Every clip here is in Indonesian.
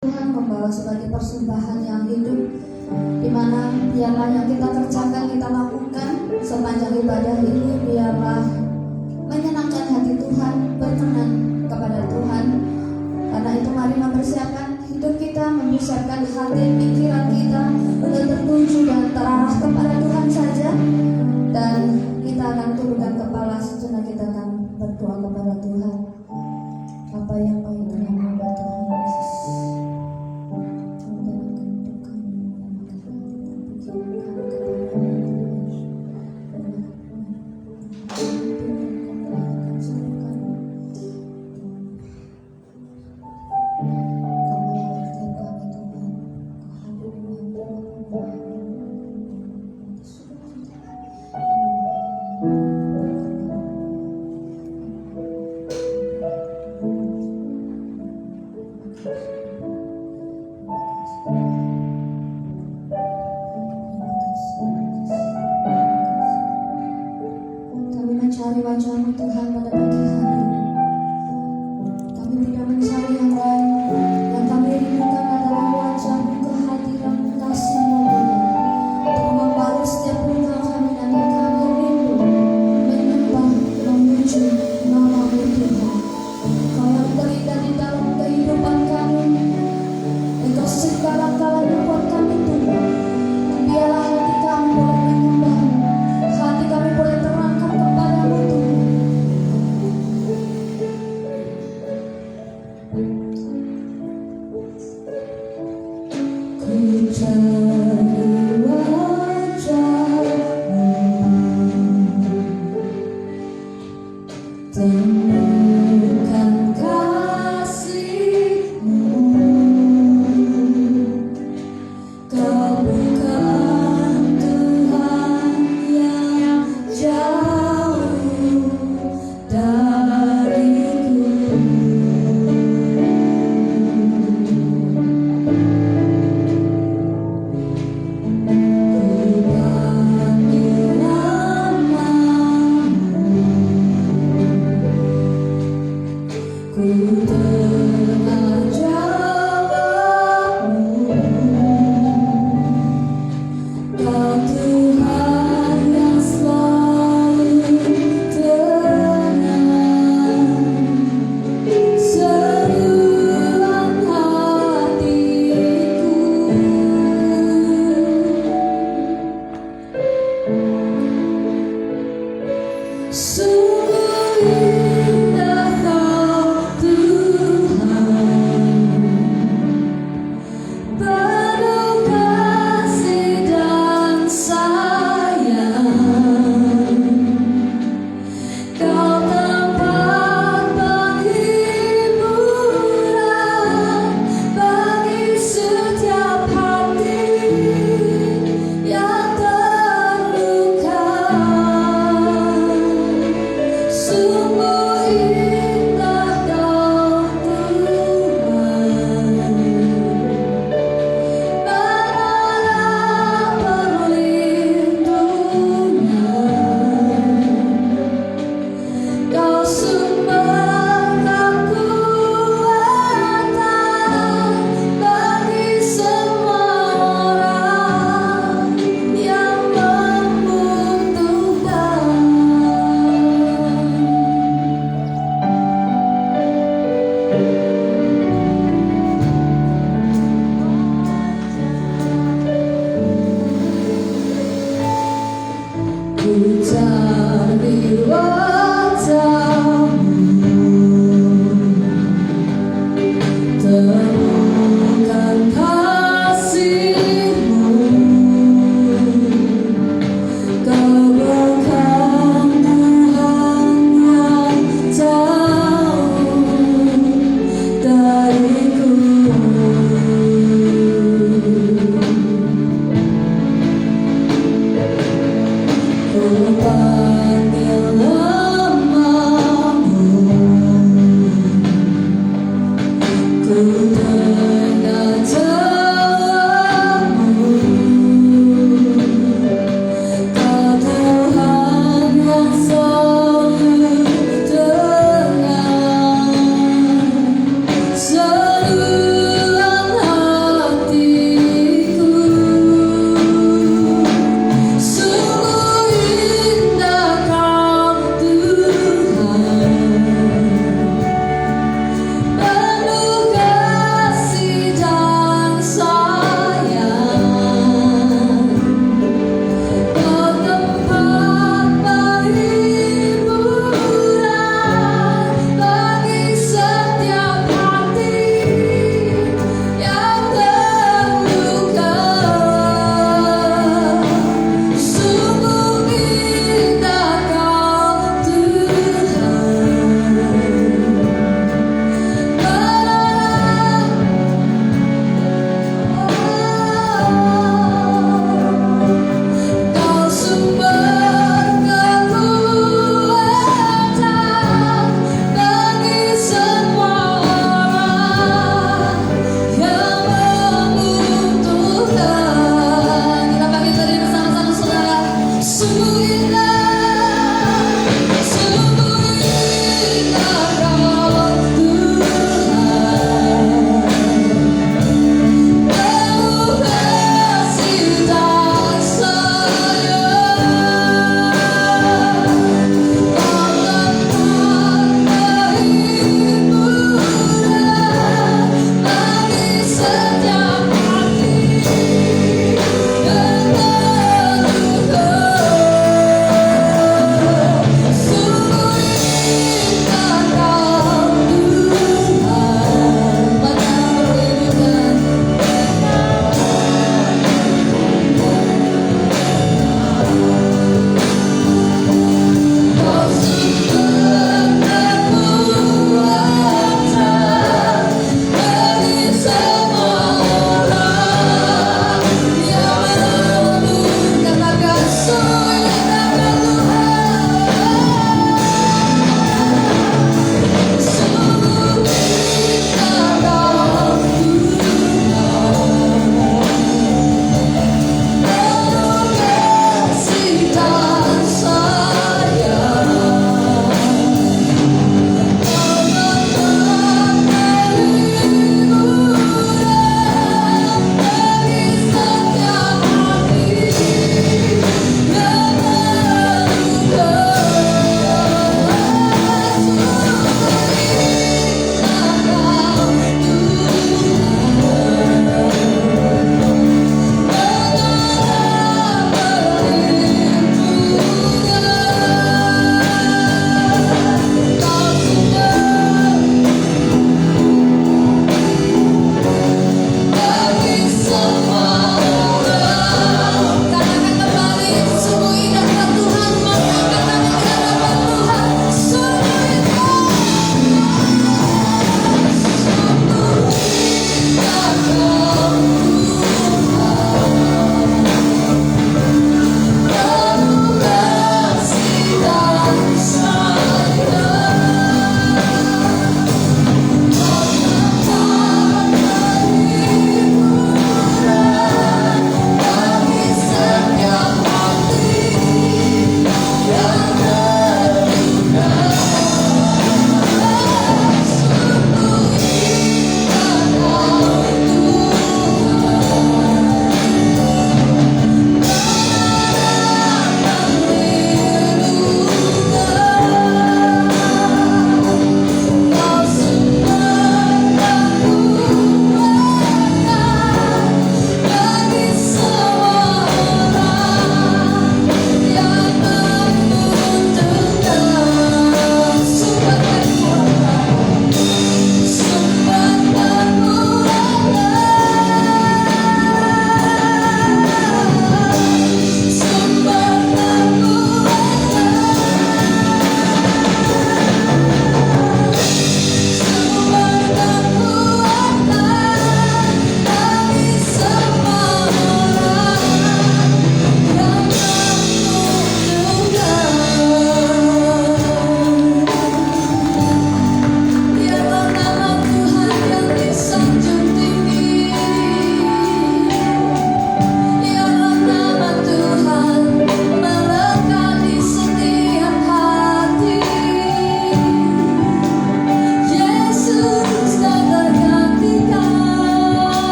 Tuhan membawa sebagai persembahan yang hidup, di mana biarlah yang kita kerjakan, kita lakukan sepanjang ibadah ini, biarlah menyenangkan hati Tuhan, berkenan kepada Tuhan. Karena itu mari mempersiapkan hidup kita, mempersiapkan hati, pikiran kita untuk tertuju dan terarah kepada Tuhan saja. Dan kita akan tundukkan kepala sejenak, kita akan berdoa kepada Tuhan. Apa yang baik dalam nama Tuhan Yesus. Mencari wajah-Mu Tuhan pada pagi hari ini. Kami tidak mencari yang lain. Yang kami rindukan adalah wajah-Mu, kehadiran-Mu, kasih-Mu untuk membalas setiap luka kami, dan kami rindu menyembah, memuji nama-Mu Tuhan. Kau yang terindah di dalam kehidupan kami, Engkau segala-galanya buat kami Tuhan. Biarlah hati kami boleh menyembah, hati kami boleh terangkat kepadamu Tuhan. Ku cari wajah-Mu, temukan kasih-Mu. Kau bukan Tuhan yang jauh dariku.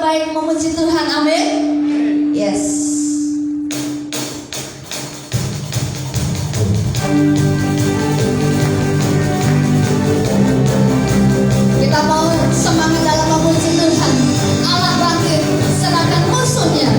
baik memuji Tuhan, amin. Yes. Kita mau semangat dalam memuji Tuhan. Allah bangkit, serahkan musuhnya.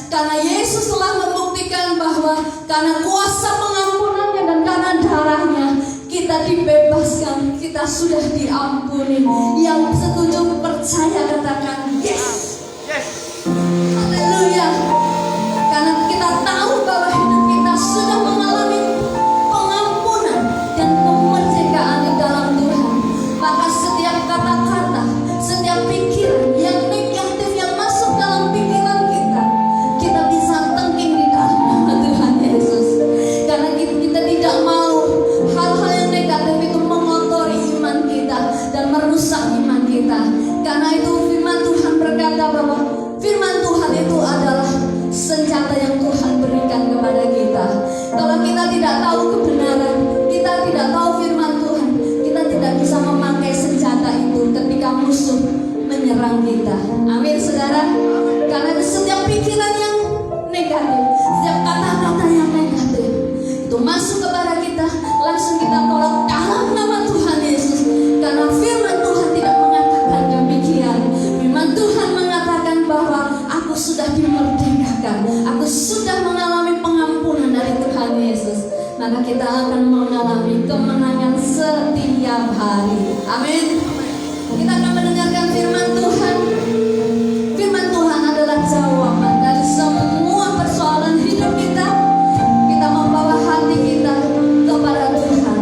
Karena Yesus telah membuktikan bahwa karena kuasa pengampunannya dan karena darahnya kita dibebaskan, kita sudah diampuni. Yang setuju percaya katakan yes. Haleluya. Karena kita tahu bahwa hidup kita sudah mengalami pengampunan dan kemerdekaan di dalam Tuhan. Maka setiap kata-kata, setiap pikiran yang negatif yang masuk dalam pikiran kita, kita bisa tengking di dalam nama Tuhan Yesus. Karena kita tidak mau hal-hal yang negatif itu mengotori iman kita dan merusak iman kita. Karena itu firman Tuhan berkata bahwa firman Tuhan itu adalah senjata yang Tuhan berikan kepada kita. Kalau kita tidak tahu kebenaran, kita tidak tahu firman Tuhan, kita tidak bisa memakai senjata itu ketika musuh menyerang kita. Amin saudara. Karena setiap pikiran yang negatif, setiap kata-kata yang negatif itu masuk kepada kita, langsung kita tolak dalam nama Tuhan Yesus. Karena firman Tuhan tidak mengatakan demikian. Firman Tuhan mengatakan bahwa aku sudah dimerdekakan, aku sudah mengalami pengampunan dari Tuhan Yesus. Maka kita akan mengalami kemenangan setiap hari. Amin. Kita akan mendengarkan firman Tuhan. Firman Tuhan adalah jawaban dari semua persoalan hidup kita. Kita membawa hati kita kepada Tuhan.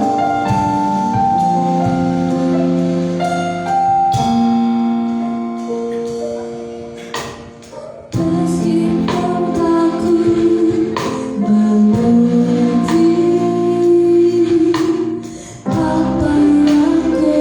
Meskipun aku mengerti apa yang ku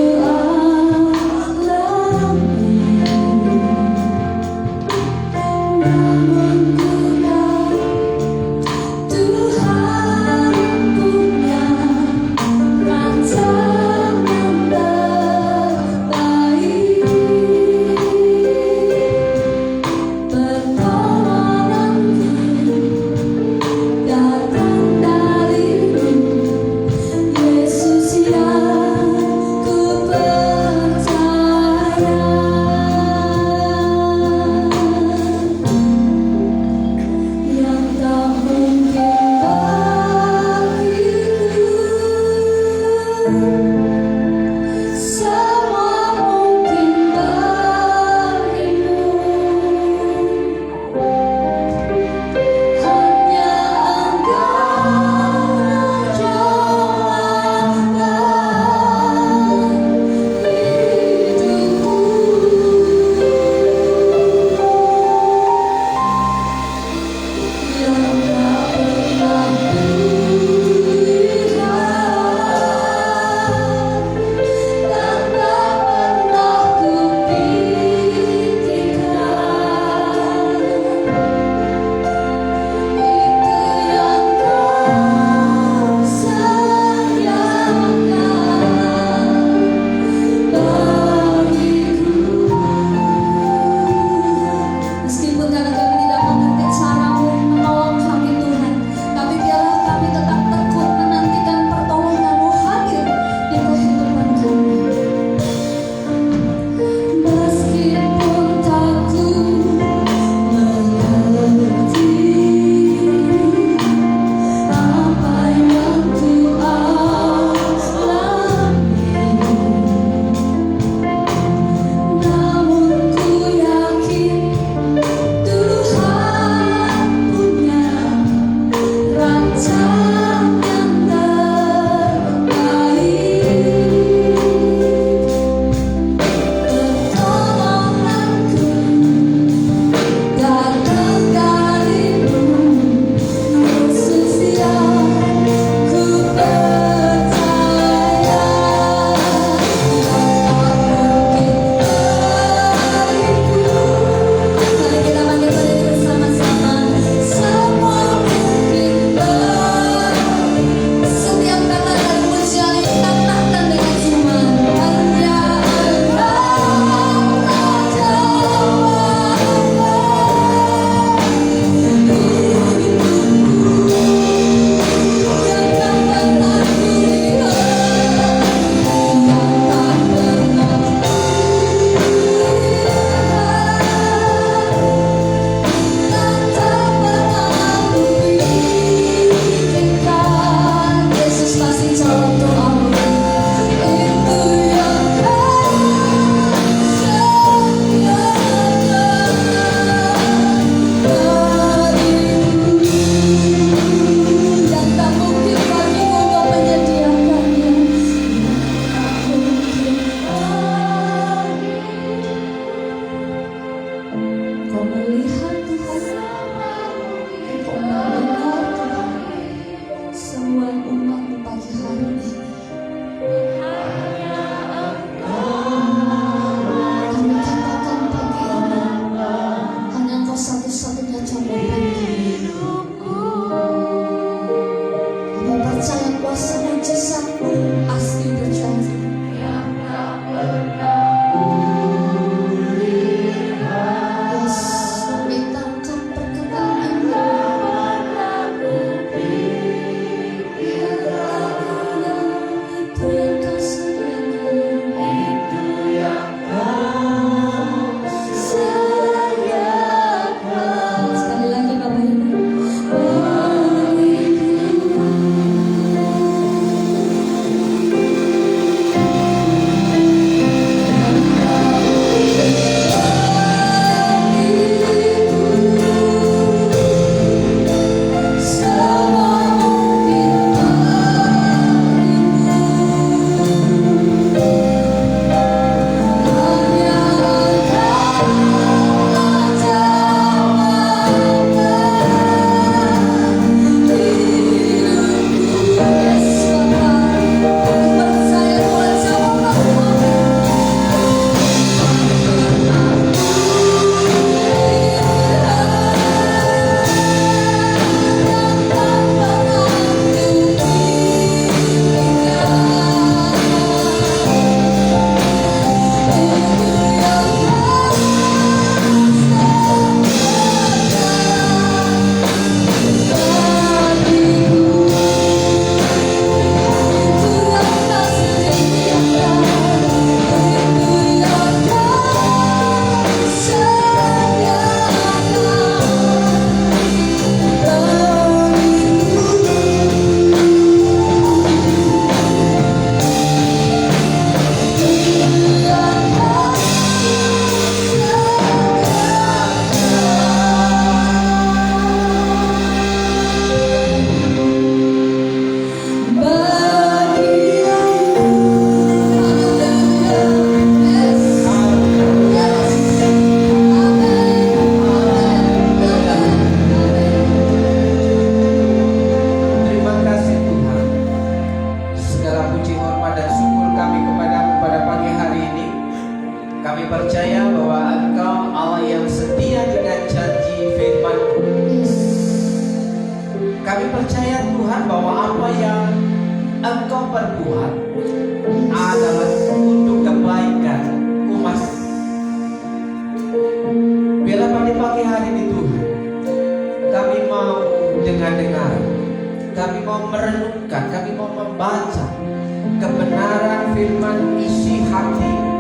percaya bahwa Engkau Allah yang setia dengan janji firman-Mu. Kami percaya Tuhan bahwa apa yang Engkau perbuat adalah untuk kebaikan umat. Bila pada pagi hari ini Tuhan, kami mau dengar, kami mau merenungkan, kami mau membaca kebenaran firman isi hati.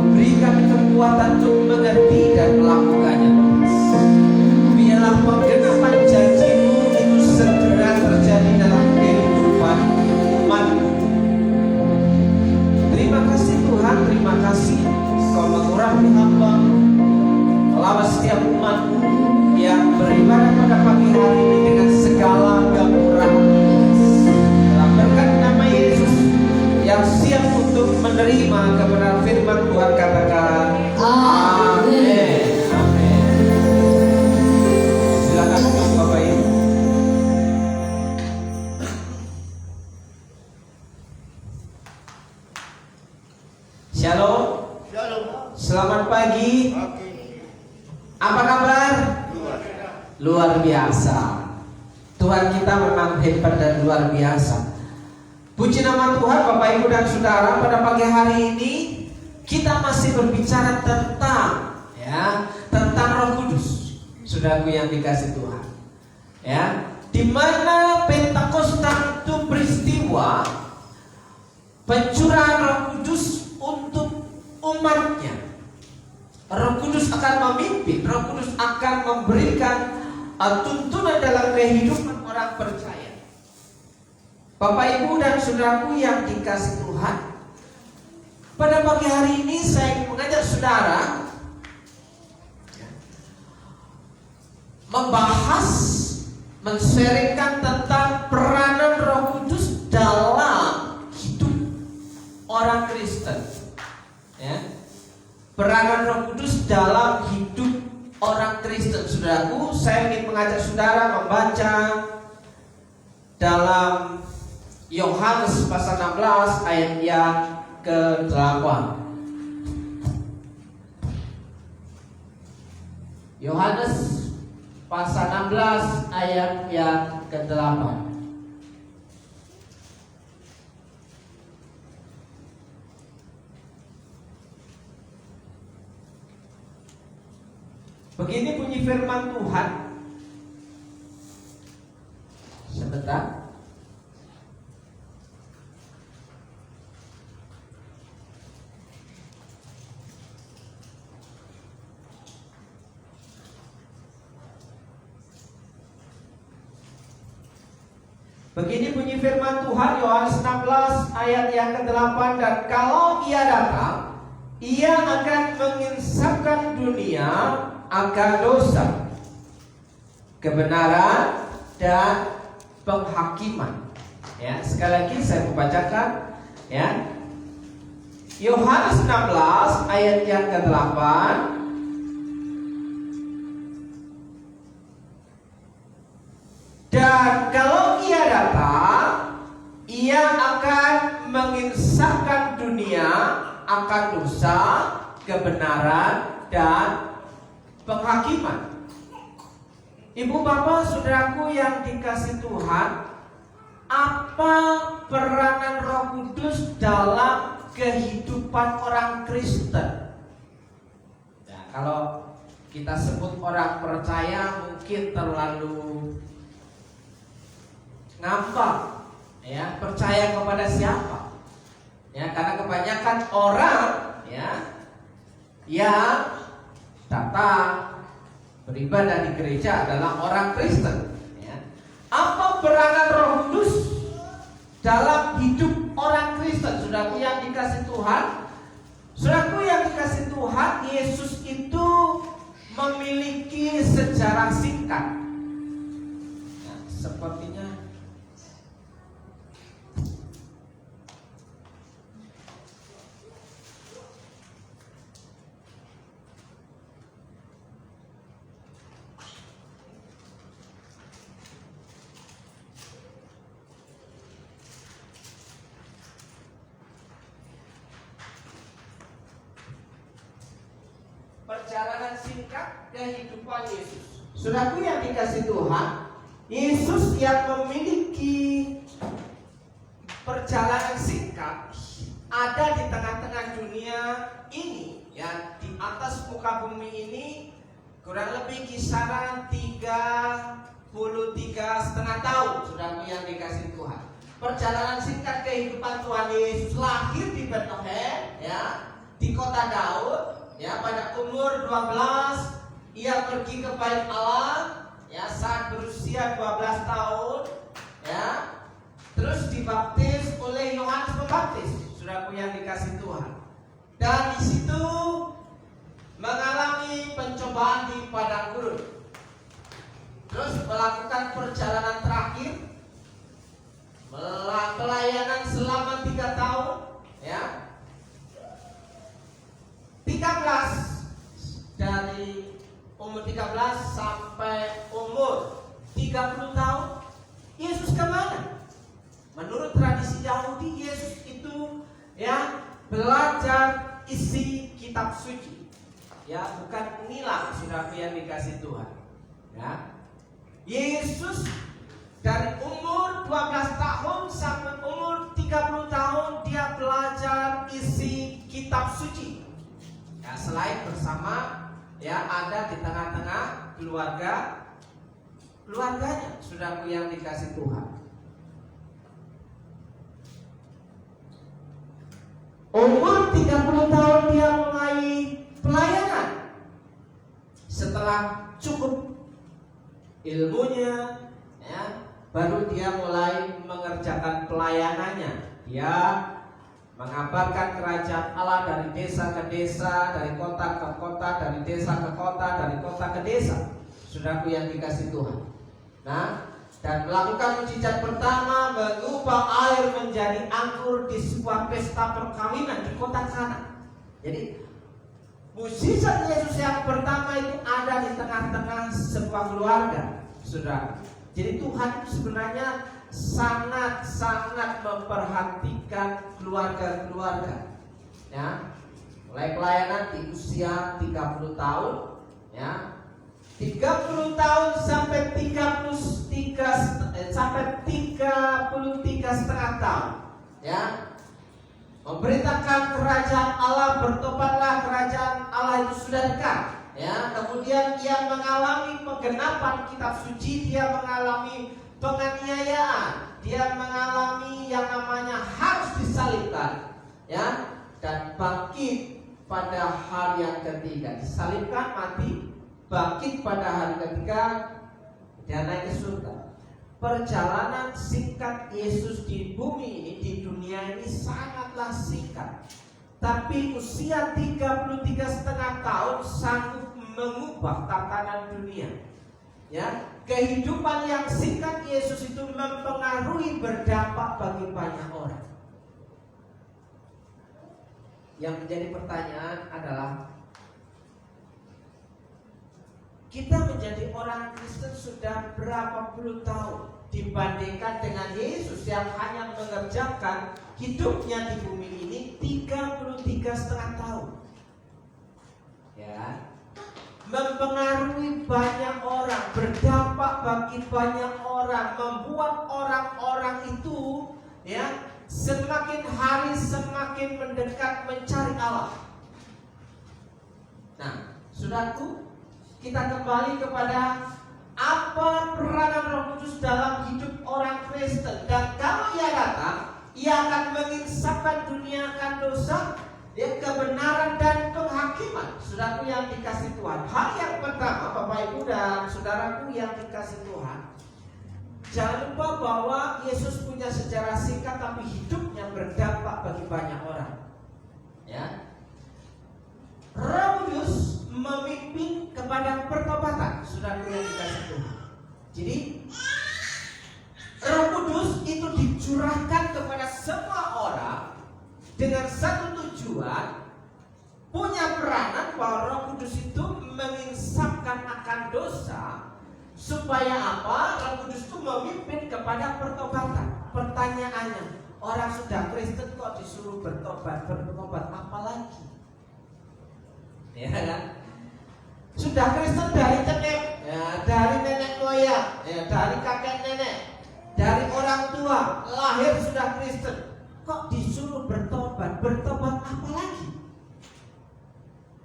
Beri kami kekuatan untuk mengerti dan melakukannya. Biarlah penggenapan janji-Mu itu segera terjadi dalam kehidupan umat-Mu. Terima kasih Tuhan, terima kasih Kau mengurapi hamba melawat setiap umat-Mu yang beribadah pada pagi hari ini dengan segala kemurahan. Dalam berkat nama Yesus yang siap untuk menerima kebenaran firman Tuhan, katakan amin. Amin. Silakan duduk Bapak Ibu. Shalom. Selamat pagi. Apa kabar? Luar biasa. Tuhan kita memang hebat dan luar biasa. Puji nama Tuhan, Bapak Ibu dan Saudara. Pada pagi hari ini kita masih berbicara tentang Roh Kudus. Saudaraku yang dikasih Tuhan, di mana Pentakosta itu peristiwa pencurahan Roh Kudus untuk umatnya. Roh Kudus akan memimpin, Roh Kudus akan memberikan tuntunan dalam kehidupan orang percaya. Bapak Ibu dan Saudaraku yang dikasih Tuhan, pada pagi hari ini saya ingin mengajak saudara membahas, men-sharingkan tentang peranan Roh Kudus dalam hidup orang Kristen. Peranan Roh Kudus dalam hidup orang Kristen. Saudaraku, saya ingin mengajak saudara membaca dalam Yohanes pasal 16 ayat yang ke-8. Yohanes pasal 16 ayat yang ke-8. Begini bunyi firman Tuhan. Sebentar. Begini bunyi firman Tuhan, Yohanes 16 ayat yang ke-8. Dan kalau Ia datang, Ia akan menginsafkan dunia akan dosa, kebenaran, dan penghakiman. Sekali lagi saya membacakan, Yohanes 16 ayat yang ke-8. Dan kalau Ia datang, Ia akan menginsafkan dunia akan dosa, kebenaran, dan penghakiman. Ibu bapak saudaraku yang dikasih Tuhan, apa peranan Roh Kudus dalam kehidupan orang Kristen? Kalau kita sebut orang percaya mungkin terlalu ngambang, percaya kepada siapa? Karena kebanyakan orang yang datang beribadah di gereja adalah orang Kristen. Apa peranan Roh Kudus dalam hidup orang Kristen? Saudaraku yang dikasih Tuhan, Yesus itu memiliki sejarah singkat. Sepertinya perjalanan singkat kehidupan Yesus. Saudaraku yang dikasih Tuhan, Yesus yang memiliki perjalanan singkat ada di tengah-tengah dunia ini, ya, di atas muka bumi ini kurang lebih kisaran 33,5 tahun. Saudaraku yang dikasih Tuhan, perjalanan singkat kehidupan Tuhan Yesus lahir di Bethlehem, ya, di kota Daud, ya, pada umur 12 ia pergi ke Bait Allah, ya, saat berusia 12 tahun, ya, terus dibaptis oleh Yohanes Pembaptis, saudaraku yang dikasih Tuhan. Dan di situ mengalami pencobaan di padang gurun. Terus melakukan perjalanan terakhir, pelayanan selama 3 tahun, ya. 13 dari umur 13 sampai umur 30 tahun. Yesus kemana? Menurut tradisi Yahudi, Yesus itu, ya, belajar isi kitab suci, ya, bukan nilang, saudara yang dikasih Tuhan, ya. Yesus dari umur 12 tahun sampai umur 30 tahun dia belajar isi kitab suci, ya, selain bersama, ya, ada di tengah-tengah keluarganya, saudaraku yang dikasih Tuhan. Umur 30 tahun dia mulai pelayanan. Setelah cukup ilmunya, ya, baru dia mulai mengerjakan pelayanannya. Dia mengabarkan kerajaan Allah dari desa ke desa, dari kota ke kota, dari desa ke kota, dari kota ke desa. Saudaraku yang dikasih Tuhan. Nah, dan melakukan mujizat pertama, mengubah air menjadi anggur di sebuah pesta perkawinan di kota Kana. Jadi mujizat Yesus yang pertama itu ada di tengah-tengah sebuah keluarga, saudara. Jadi Tuhan itu sebenarnya sangat-sangat memperhatikan keluarga-keluarga, ya. Mulai pelayanan di usia 30 tahun, ya, 30 tahun sampai 33,5 tahun, ya, memberitakan kerajaan Allah, bertobatlah kerajaan Allah itu sudah dekat, ya. Kemudian ia mengalami penggenapan kitab suci, dia mengalami penganiayaan, dia mengalami yang namanya harus disalibkan, ya, dan bangkit pada hari yang ketiga. Disalibkan, mati, bangkit pada hari ketiga, dan naik ke surga. Perjalanan singkat Yesus di bumi ini, di dunia ini sangatlah singkat. Tapi usia 33,5 tahun sanggup mengubah tatanan dunia, ya. Kehidupan yang singkat Yesus itu mempengaruhi, berdampak bagi banyak orang. Yang menjadi pertanyaan adalah, kita menjadi orang Kristen sudah berapa puluh tahun dibandingkan dengan Yesus yang hanya mengerjakan hidupnya di bumi ini 33,5 tahun, ya. Mempengaruhi banyak orang, berdampak bagi banyak orang, membuat orang-orang itu, ya, semakin hari semakin mendekat mencari Allah. Nah, saudaraku, kita kembali kepada apa peranan Roh Kudus dalam hidup orang Kristen. Dan kalau ia datang, ia akan menginsapkan dunia akan dosa, ya, kebenaran dan penghakiman. Saudaraku yang dikasih Tuhan, hal yang pertama, Bapak Ibu dan saudaraku yang dikasih Tuhan, jangan lupa bahwa Yesus punya sejarah singkat tapi hidupnya berdampak bagi banyak orang, ya. Roh Kudus memimpin kepada pertobatan, saudaraku yang dikasih Tuhan. Jadi Roh Kudus itu dicurahkan kepada semua orang dengan satu tujuan, punya peranan bahwa Roh Kudus itu menginsapkan akan dosa, supaya apa? Roh Kudus itu memimpin kepada pertobatan. Pertanyaannya, orang sudah Kristen kok disuruh bertobat apa lagi? Ya kan? sudah Kristen dari nenek, ya, dari nenek moyang, ya, dari kakek nenek, dari orang tua, lahir sudah Kristen. Kok disuruh bertobat? Bertobat apa lagi?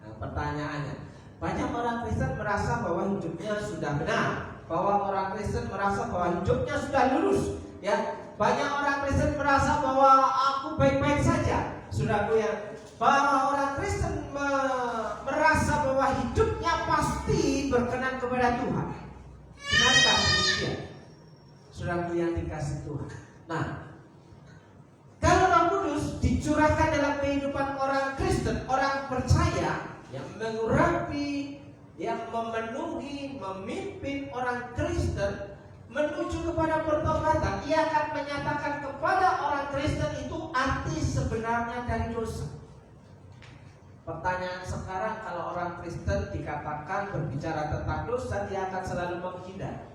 Nah, pertanyaannya, banyak orang Kristen merasa bahwa hidupnya sudah benar, bahwa orang Kristen merasa bahwa hidupnya sudah lurus, ya. Banyak orang Kristen merasa bahwa aku baik-baik saja. Saudaraku, ya, bahwa orang Kristen merasa bahwa hidupnya pasti berkenan kepada Tuhan. Benarkah demikian? Saudaraku yang dikasih Tuhan. Nah, kalau Roh Kudus dicurahkan dalam kehidupan orang Kristen, orang percaya yang mengurapi, yang memenuhi, memimpin orang Kristen menuju kepada pertobatan, ia akan menyatakan kepada orang Kristen itu arti sebenarnya dari dosa. Pertanyaan sekarang, kalau orang Kristen dikatakan berbicara tentang dosa, dia akan selalu menghindar,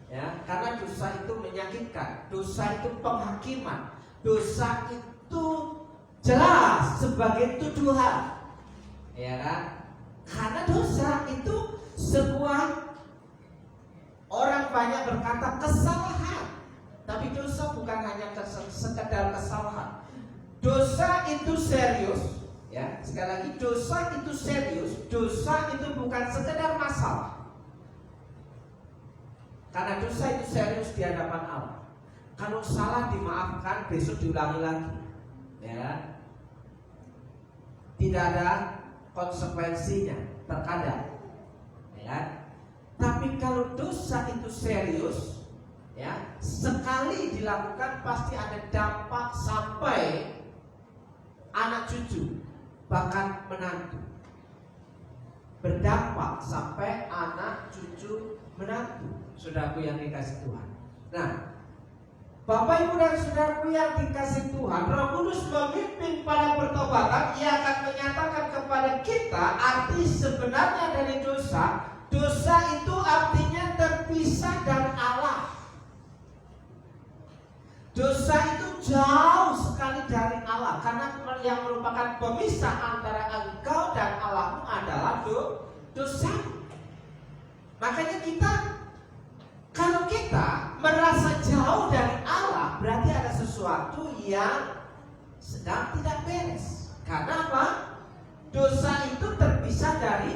ya, karena dosa itu menyakitkan, dosa itu penghakiman, dosa itu jelas sebagai tuduhan, ya kan? Karena dosa itu sebuah, orang banyak berkata kesalahan, tapi dosa bukan hanya sekedar kesalahan. Dosa itu serius, ya. Sekali lagi, dosa itu serius. Dosa itu bukan sekedar masalah. Karena dosa itu serius di hadapan Allah. Kalau salah dimaafkan, besok diulangi lagi, ya. Tidak ada konsekuensinya terkadang, ya. Tapi kalau dosa itu serius, ya, sekali dilakukan pasti ada dampak sampai anak cucu, bahkan menantu. Berdampak sampai anak cucu menantu, saudaraku yang dikasih Tuhan. Nah, Bapak Ibu dan saudaraku yang dikasih Tuhan, Roh Kudus memimpin pada pertobatan. Ia akan menyatakan kepada kita arti sebenarnya dari dosa. Dosa itu artinya terpisah dari Allah. Dosa itu jauh sekali dari Allah, karena yang merupakan pemisah antara engkau dan Allahmu adalah dosa. Makanya kalau kita merasa jauh dari Allah, berarti ada sesuatu yang sedang tidak beres. Karena apa? Dosa itu terpisah dari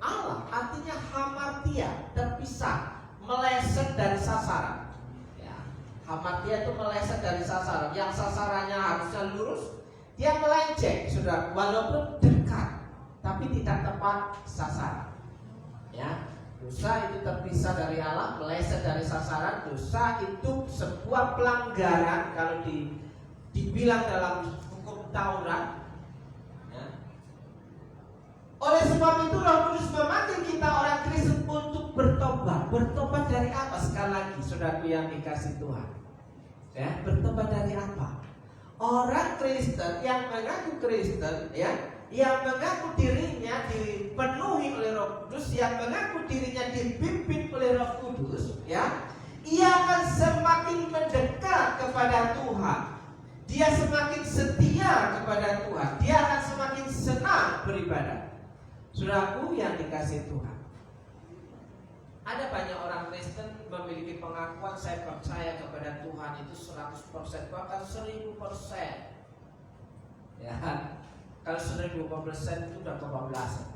Allah, artinya hamartia, terpisah, meleset dari sasaran, ya. Hamartia itu meleset dari sasaran. Yang sasarannya harusnya lurus, dia melenceng, sudah, walaupun dekat, tapi tidak tepat sasaran, ya. Dosa itu terpisah dari Allah, meleset dari sasaran. Dosa itu sebuah pelanggaran kalau dibilang dalam hukum Taurat. Oleh sebab itu Roh Kudus memanggil kita orang Kristen untuk bertobat. Bertobat dari apa? Sekali lagi, saudaraku yang dikasih Tuhan, ya, bertobat dari apa? Orang Kristen yang mengaku Kristen, ya, yang mengaku dirinya dipenuhi oleh Roh Kudus, yang mengaku dirinya dipimpin oleh Roh Kudus, ya, ia akan semakin mendekat kepada Tuhan. Dia semakin setia kepada Tuhan. Dia akan semakin senang beribadah. Saudaraku yang dikasih Tuhan, ada banyak orang Kristen memiliki pengakuan saya percaya kepada Tuhan itu 100%, bahkan 1000%. Ya, kalau 1000% itu udah kebablasan.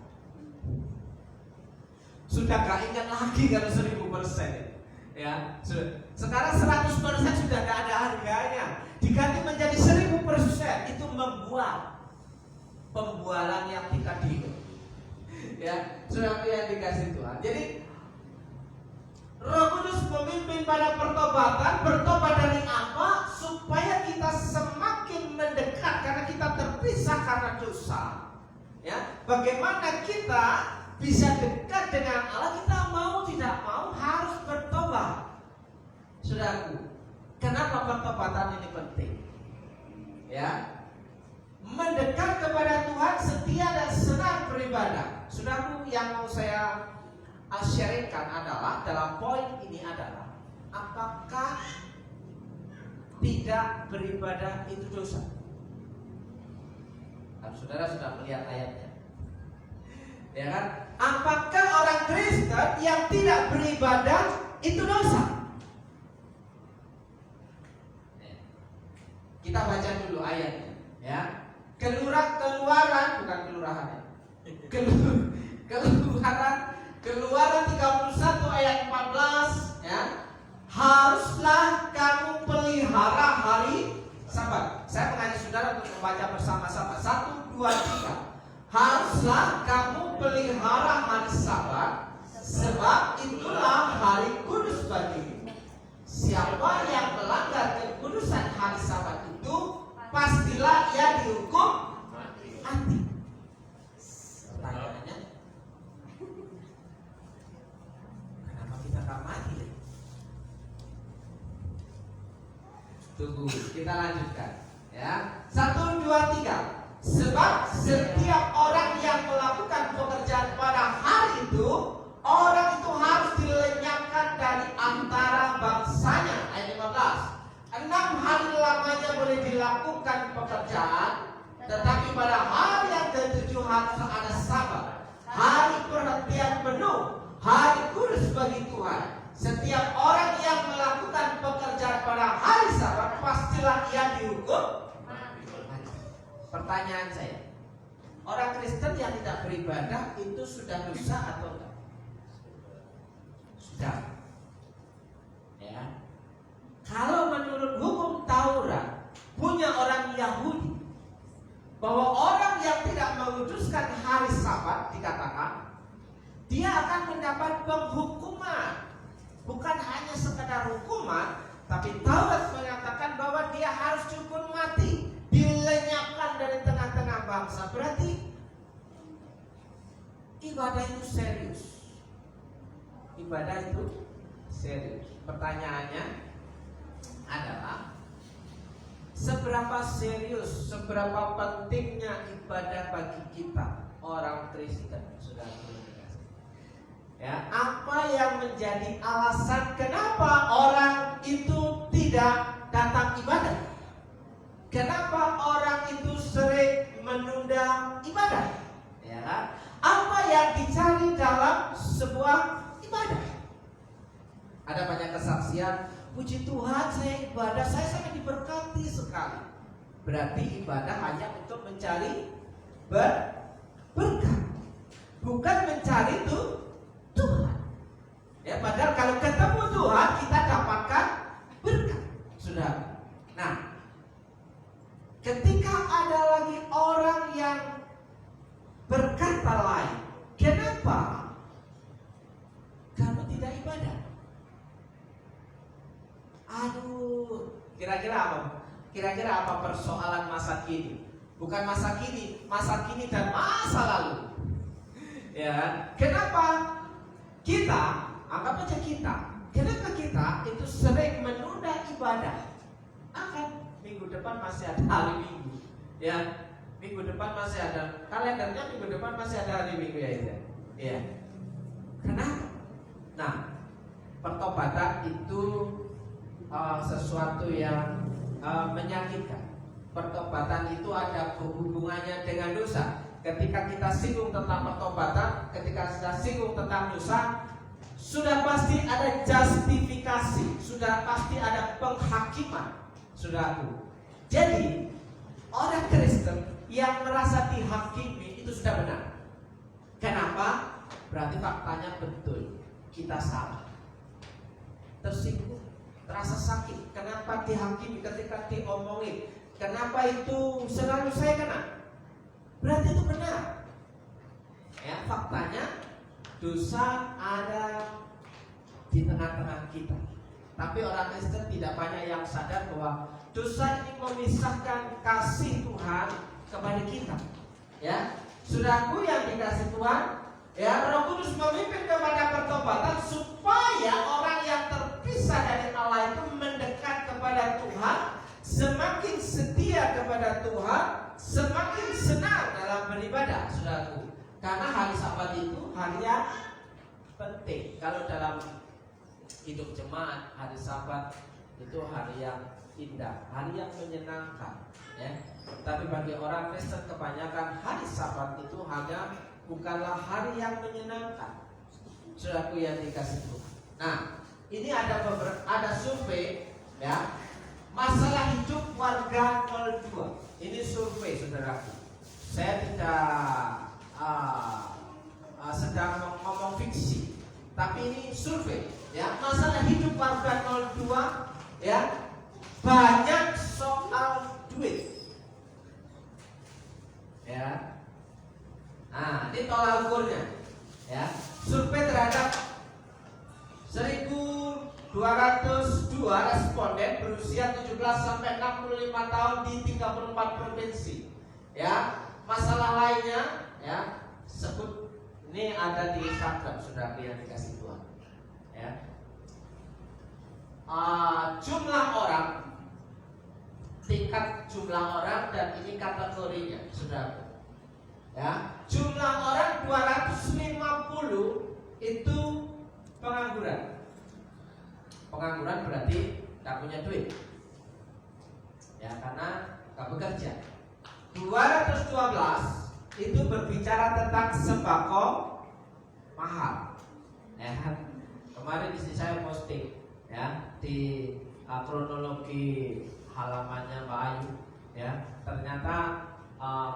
Sudah gak ingat lagi kalau 1000%. Ya, sekarang 100% sudah gak ada harganya. Diganti menjadi 1000%, itu membuat pembualan yang tidak dihitung. Ya, saudara yang dikasih Tuhan. Jadi Roh Kudus memimpin pada pertobatan. Bertobat dari apa? Supaya kita semakin mendekat, karena kita terpisah karena dosa. Ya, bagaimana kita bisa dekat dengan Allah? Kita mau tidak mau harus bertobat. Saudaraku, kenapa pertobatan ini penting? Ya, mendekat kepada Tuhan, setia dan senang beribadah. Saudaraku, yang mau saya sharingkan adalah, dalam poin ini adalah, apakah tidak beribadah itu dosa? Saudara sudah melihat ayatnya, ya kan? Apakah orang Kristen yang tidak beribadah itu dosa. Kita baca dulu ayatnya, ya. Keluaran bukan kelurahan ya. Keluaran 31 ayat 14, ya. Haruslah kamu pelihara hari Sabat. Saya mengajak saudara untuk membaca bersama-sama. 1, 2, 3. Haruslah kamu pelihara hari Sabat, sebab itulah hari kudus bagimu. Siapa yang melanggar kekudusan hari Sabat itu, pastilah ia dihukum mati. Pertanyaannya, kenapa kita tak mati? Tunggu, kita lanjutkan, ya. 1, 2, 3. Sebab setiap orang yang melakukan pekerjaan pada hari itu, orang itu harus dilenyapkan dari antara bangsanya. Ayat 15. 6 hari lamanya boleh dilakukan pekerjaan, tetapi pada hari yang ke-7 harus ada Sabat, hari perhatian penuh, hari kudus bagi Tuhan. Setiap orang yang melakukan pekerjaan pada hari Sabat, pastilah ia dihukum. Pertanyaan saya, orang Kristen yang tidak beribadah itu sudah dosa atau enggak? Sudah. Ya. Kalau menurut hukum Taurat punya orang Yahudi, bahwa orang yang tidak menguduskan hari Sabat, dikatakan dia akan mendapat penghukuman. Bukan hanya sekedar hukuman, tapi Taurat mengatakan bahwa dia harus dihukum mati, dilenyapkan dari tengah-tengah bangsa. Berarti ibadah itu serius. Ibadah itu serius. Pertanyaannya adalah, seberapa serius, seberapa pentingnya ibadah bagi kita orang Kristen, saudara? Ya, apa yang menjadi alasan kenapa orang itu tidak datang ibadah? Kenapa orang itu sering menunda ibadah? Ya kan? Apa yang dicari dalam sebuah ibadah? Ada banyak kesaksian, puji Tuhan saya ibadah, saya sangat diberkati sekali. Berarti ibadah hanya untuk mencari berkat, bukan mencari Tuhan. Ya, padahal kalau ketemu Tuhan kita dapatkan berkat, saudara. Nah, ketika ada lagi orang yang berkata lain, kenapa kamu tidak ibadah? Aduh, kira-kira apa? Kira-kira apa persoalan masa kini? Bukan masa kini dan masa lalu. Ya, kenapa kita, anggap aja kenapa kita itu sering menunda ibadah? Akan minggu depan masih ada hari Minggu, ya. Minggu depan masih ada kalendernya, minggu depan masih ada hari Minggu, ya itu. Ya. Kenapa? Nah, pertobatan itu sesuatu yang menyakitkan. Pertobatan itu ada hubungannya dengan dosa. Ketika kita singgung tentang pertobatan, ketika kita singgung tentang dosa, sudah pasti ada justifikasi, sudah pasti ada penghakiman, saudaraku. Jadi orang Kristen yang merasa dihakimi itu sudah benar. Kenapa? Berarti faktanya betul, kita salah. Tersinggung, terasa sakit. Kenapa dihakimi ketika diomongin? Kenapa itu selalu saya kena? Berarti itu benar. Ya, faktanya dosa ada di tengah-tengah kita. Tapi orang Kristen tidak banyak yang sadar bahwa dosa ini memisahkan kasih Tuhan kepada kita. Ya, saudaraku yang dikasih Tuhan, ya, Roh Kudus memimpin kepada pertobatan supaya orang yang terpisah dari Allah itu mendekat kepada Tuhan, semakin setia kepada Tuhan, semakin senang dalam beribadah, saudaraku. Karena hari Sabat itu hari yang penting. Kalau dalam hidup jemaat, hari Sabat itu hari yang indah, hari yang menyenangkan, ya. Tapi bagi orang Kristen kebanyakan hari Sabat itu hanya bukanlah hari yang menyenangkan. saudaraku yang dikasih Tuhan. Nah, ini ada survei ya, masalah hidup warga 02. Ini survei saudaraku. Saya tidak sedang ngomong fiksi, tapi ini survei ya, masalah hidup warga 02 ya, banyak soal duit ya. Nah, ini tolak ukurnya ya. Survei terhadap 1.202 responden berusia 17 sampai 65 tahun di 34 provinsi ya. Masalah lainnya ya, sebut ini ada di Instagram, sudah yang dikasih Tuhan ya. Jumlah orang, tingkat jumlah orang, dan ini kategorinya sudah ya. Jumlah orang 250 itu pengangguran. Pengangguran berarti tak punya duit ya, karena gak bekerja. 212 itu berbicara tentang sembako mahal ya. Kemarin istri saya posting ya di kronologi halamannya Mbak Ayu ya, ternyata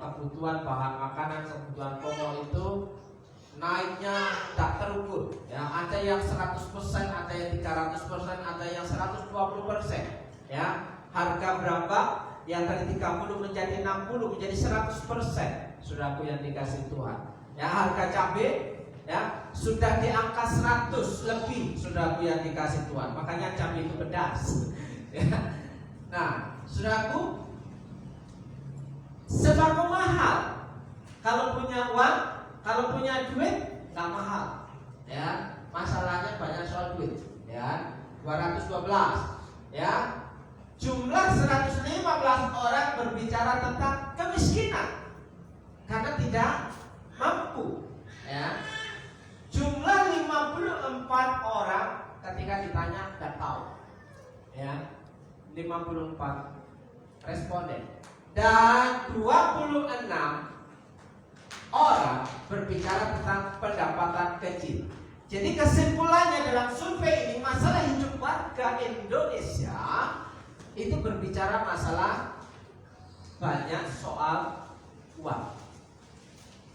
kebutuhan bahan makanan, kebutuhan pokok itu naiknya tak terukur ya. Ada yang 100%, ada yang 300%, ada yang 120% ya. Harga berapa? Yang dari 30 menjadi 60 menjadi 100%. Saudaraku yang dikasih Tuhan ya. Harga cabai ya sudah di angka 100 lebih, saudaraku yang dikasih Tuhan. Makanya cabai itu pedas ya. Nah, saudaraku, sembako mahal. Kalau punya uang, kalau punya duit nggak mahal ya. Masalahnya banyak soal duit ya. 212 ya. Jumlah 115 orang berbicara tentang kemiskinan karena tidak mampu ya. Jumlah 54 orang ketika ditanya nggak tahu ya. 54 responden, dan 26 orang berbicara tentang pendapatan kecil. Jadi kesimpulannya dalam survei ini, masalah hidup warga Indonesia itu berbicara masalah banyak soal uang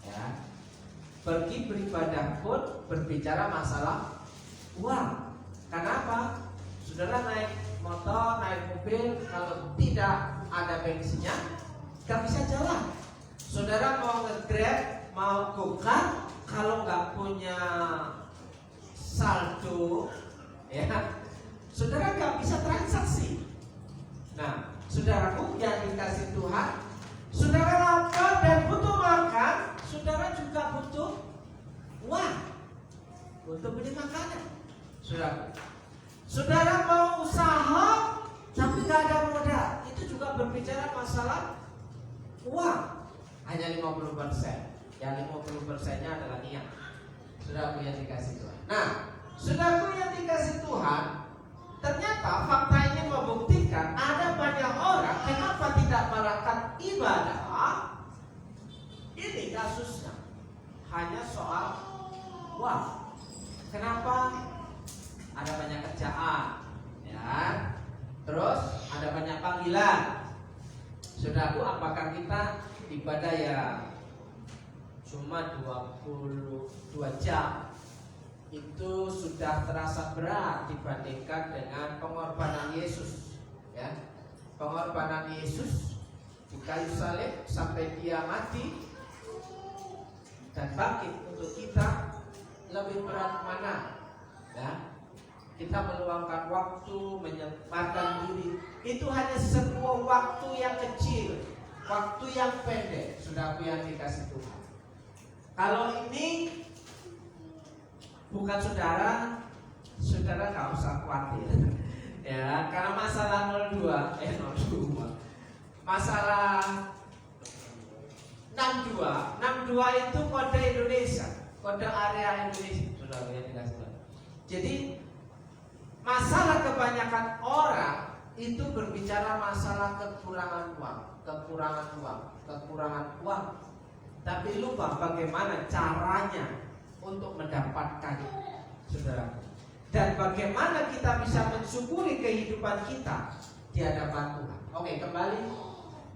ya. Pergi beribadah pun berbicara masalah uang. Kenapa? Saudara naik motor, naik mobil, kalau tidak ada bensinnya gak bisa jalan. Saudara mau nge-grab, mau go-kart, kalau gak punya saldo ya, saudara gak bisa transaksi. Nah, saudaraku yang dikasih Tuhan, saudara lapar dan butuh makan, saudara juga butuh uang untuk beli makanan. Saudara mau usaha tapi gak ada modal, itu juga berbicara masalah uang. Hanya 50%. Yang 50%-nya adalah niat. Saudaraku yang dikasih Tuhan. Nah, saudaraku yang dikasih Tuhan, ternyata fakta ini membuktikan ada banyak orang kenapa tidak melakukan ibadah. Ini kasusnya hanya soal uang. Kenapa? Ada banyak kerjaan ya, terus ada banyak panggilan. Saudaraku, apakah kita ibadah ya cuma 22 jam itu sudah terasa berat dibandingkan dengan pengorbanan Yesus ya. Pengorbanan Yesus di kayu salib sampai dia mati dan bangkit untuk kita, lebih berat mana ya? Kita meluangkan waktu, menyempatkan diri, itu hanya sebuah waktu yang kecil, waktu yang pendek. Saudaraku yang dikasih Tuhan, kalau ini bukan saudara gak usah khawatir ya, karena masalah 02 masalah 62 itu kode Indonesia, kode area Indonesia. Saudaraku yang dikasih Tuhan, jadi masalah kebanyakan orang itu berbicara masalah kekurangan uang, tapi lupa bagaimana caranya untuk mendapatkan, saudara. Dan bagaimana kita bisa mensyukuri kehidupan kita di hadapan Tuhan. Oke, kembali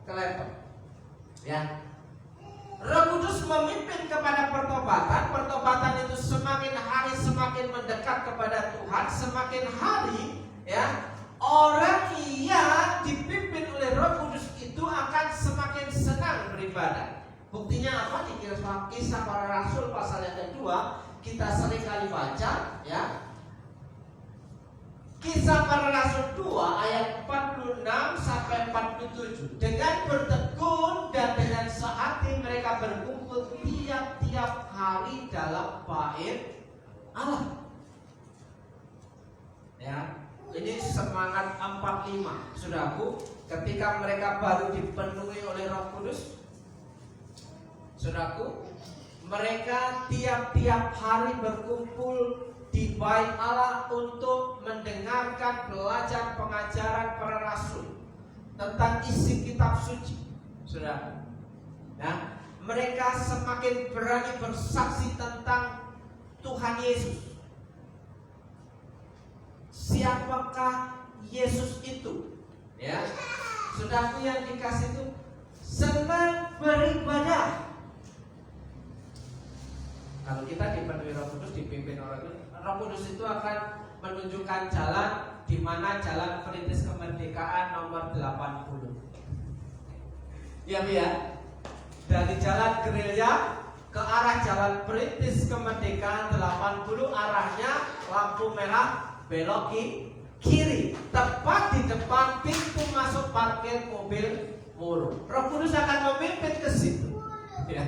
ke laptop. Ya. Roh Kudus memimpin kepada pertobatan. Pertobatan itu semakin hari semakin mendekat kepada Tuhan. Semakin hari, ya, orang yang dipimpin oleh Roh Kudus itu akan semakin senang beribadah. Buktinya apa? Di Kisah Para Rasul pasal yang kedua, kita sering kali baca, ya. Kisah Para Rasul 2 ayat 46 sampai 47. Dengan bertekun dan dengan sehati mereka berkumpul tiap-tiap hari dalam bait Allah. Ya, ini semangat 45, saudaraku. Ketika mereka baru dipenuhi oleh Roh Kudus, saudaraku, mereka tiap-tiap hari berkumpul di bait Allah untuk mendengarkan belajar pengajaran para rasul tentang isi kitab suci, saudara. Ya, mereka semakin berani bersaksi tentang Tuhan Yesus. Siapakah Yesus itu? Ya, saudaraku yang dikasih itu senang beribadah. Kalau kita dipenuhi Roh Kudus, dipimpin oleh Roh Kudus, itu akan menunjukkan jalan di mana jalan perintis kemerdekaan nomor 80. Ya, Bu ya. Dari jalan gerilya ke arah jalan perintis kemerdekaan 80, arahnya lampu merah belok kiri, tepat di depan pintu masuk parkir mobil Murung. Roh Kudus akan memimpin ke situ. Ya.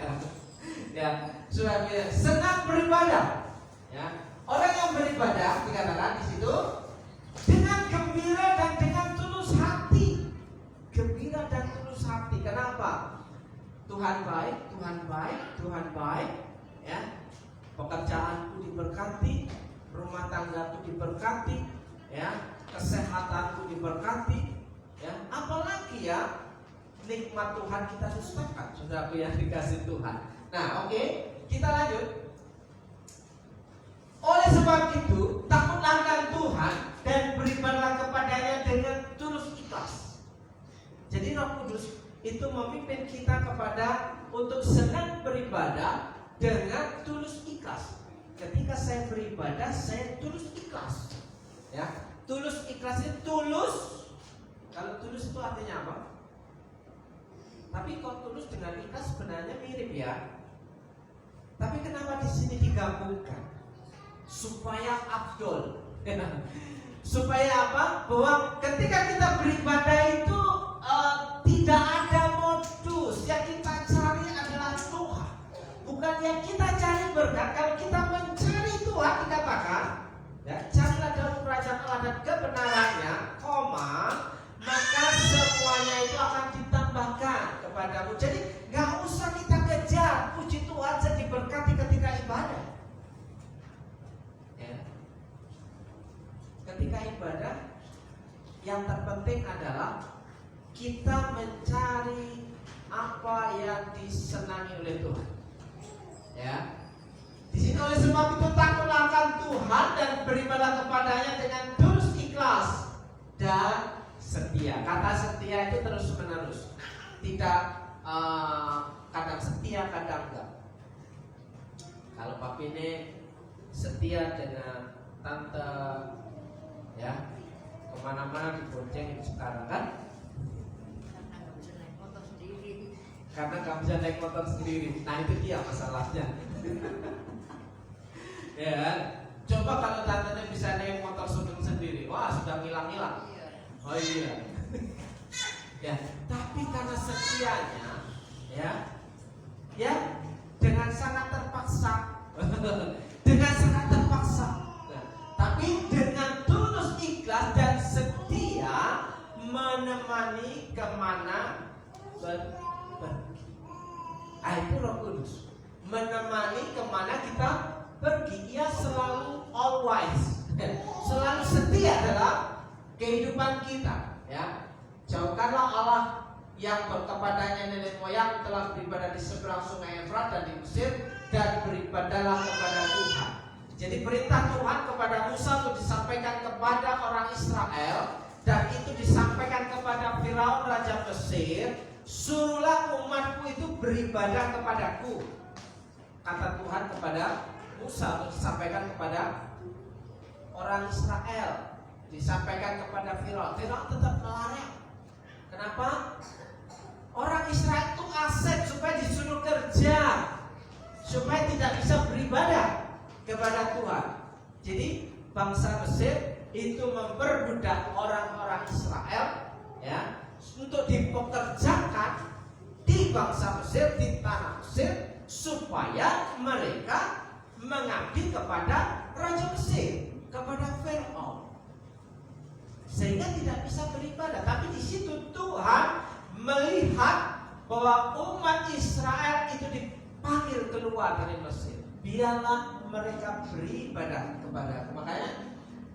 Ya, sudah senang beribadah. Ya, orang yang beribadah dikatakan di situ dengan gembira dan dengan tulus hati. Gembira dan tulus hati. Kenapa? Tuhan baik, Tuhan baik, Tuhan baik. Ya, pekerjaanku diberkati, rumah tanggaku diberkati, ya, kesehatanku diberkati. Ya, apalagi ya nikmat Tuhan kita dustakan, saudaraku yang dikasih Tuhan. Nah, oke, kita lanjut. Oleh sebab itu, takutlah akan Tuhan dan beribadah kepadanya dengan tulus ikhlas. Jadi Roh Kudus itu memimpin kita kepada untuk senang beribadah dengan tulus ikhlas. Ketika saya beribadah, saya tulus ikhlas. Ya, tulus ikhlas itu tulus. Kalau tulus itu artinya apa? Tapi kok tulus dengan ikhlas sebenarnya mirip ya. Tapi kenapa di sini digabungkan? Supaya afdol. Supaya apa? Bahwa ketika kita beribadah itu tidak ada modus. Yang kita cari adalah Tuhan. Bukan yang kita cari berkat. Kalau kita mencari Tuhan, dikatakan, ya, carilah dalam kerajaan Allah dan kebenarannya, maka semuanya itu akan ditambahkan kepadamu. Jadi gak usah kita kejar. Puji Tuhan, saya diberkati ketika ibadah. Ya. Ketika ibadah, yang terpenting adalah kita mencari apa yang disenangi oleh Tuhan. Ya. Di sini oleh sebab itu takutlah akan Tuhan dan beribadah kepadanya dengan tulus ikhlas dan setia. Kata setia itu terus menerus. Tidak kadang setia, kadang enggak. Kalau papi ini setia dengan tante, ya, kemana-mana dibonceng sekarang kan? Karena nggak bisa naik motor sendiri. Nah itu dia masalahnya. Ya kan? Coba kalau tantenya bisa naik motor sendiri, wah sudah ngilang-ngilang. Oh iya. Ya, tapi karena setianya, ya, dengan sangat terpaksa, dengan sangat terpaksa. Nah, tapi dengan tulus ikhlas dan setia menemani kemana pergi. Itu Roh Kudus menemani kemana kita pergi. Ia selalu always, selalu setia dalam kehidupan kita. Ya, jauhkanlah Allah yang kepadanya nenek moyang telah beribadah di seberang sungai Efrat dan di Mesir, dan beribadahlah kepada Tuhan. Jadi perintah Tuhan kepada Musa itu disampaikan kepada orang Israel, dan itu disampaikan kepada Firaun raja Mesir, suruhlah umatku itu beribadah kepadaku. Kata Tuhan kepada Musa, itu disampaikan kepada orang Israel, disampaikan kepada Firaun. Firaun tetap melarang. Kenapa? Orang Israel itu aset supaya disuruh kerja, supaya tidak bisa beribadah kepada Tuhan. Jadi bangsa Mesir itu memperbudak orang-orang Israel, ya, untuk dipekerjakan di bangsa Mesir, di tanah Mesir, supaya mereka mengabdi kepada raja Mesir, kepada Firaun, sehingga tidak bisa beribadah. Tapi di situ Tuhan melihat bahwa umat Israel itu dipanggil keluar dari Mesir. Biarlah mereka beribadah kepada. Makanya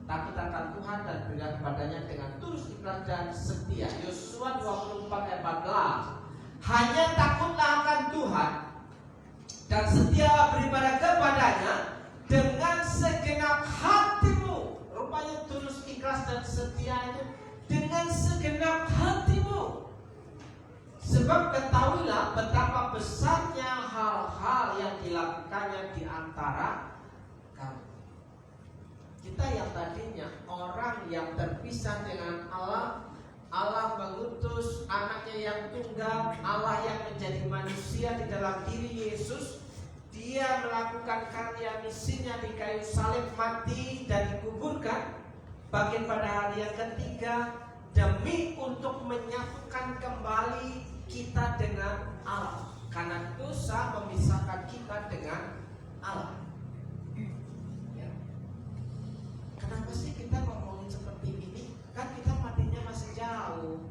takut akan Tuhan dan beribadah kepadanya dengan tulus, ikhlas dan setia. Yosua 24 ayat 14. Hanya takutlah akan Tuhan dan setialah beribadah kepadanya dengan segenap hatimu. Rupanya tulus, ikhlas dan setia itu dengan segenap hatimu. Sebab ketahuilah betapa besarnya hal-hal yang dilakukannya di antara kamu. Kita yang tadinya orang yang terpisah dengan Allah, Allah mengutus anaknya yang tunggal, Allah yang menjadi manusia di dalam diri Yesus. Dia melakukan karya misinya di kayu salib, mati dan dikuburkan, bangkit pada hari yang ketiga, demi untuk menyatukan kembali kita dengan Allah. Karena dosa memisahkan kita dengan Allah. Ya. Kenapa sih kita ngomongin seperti ini? Kan kita matinya masih jauh.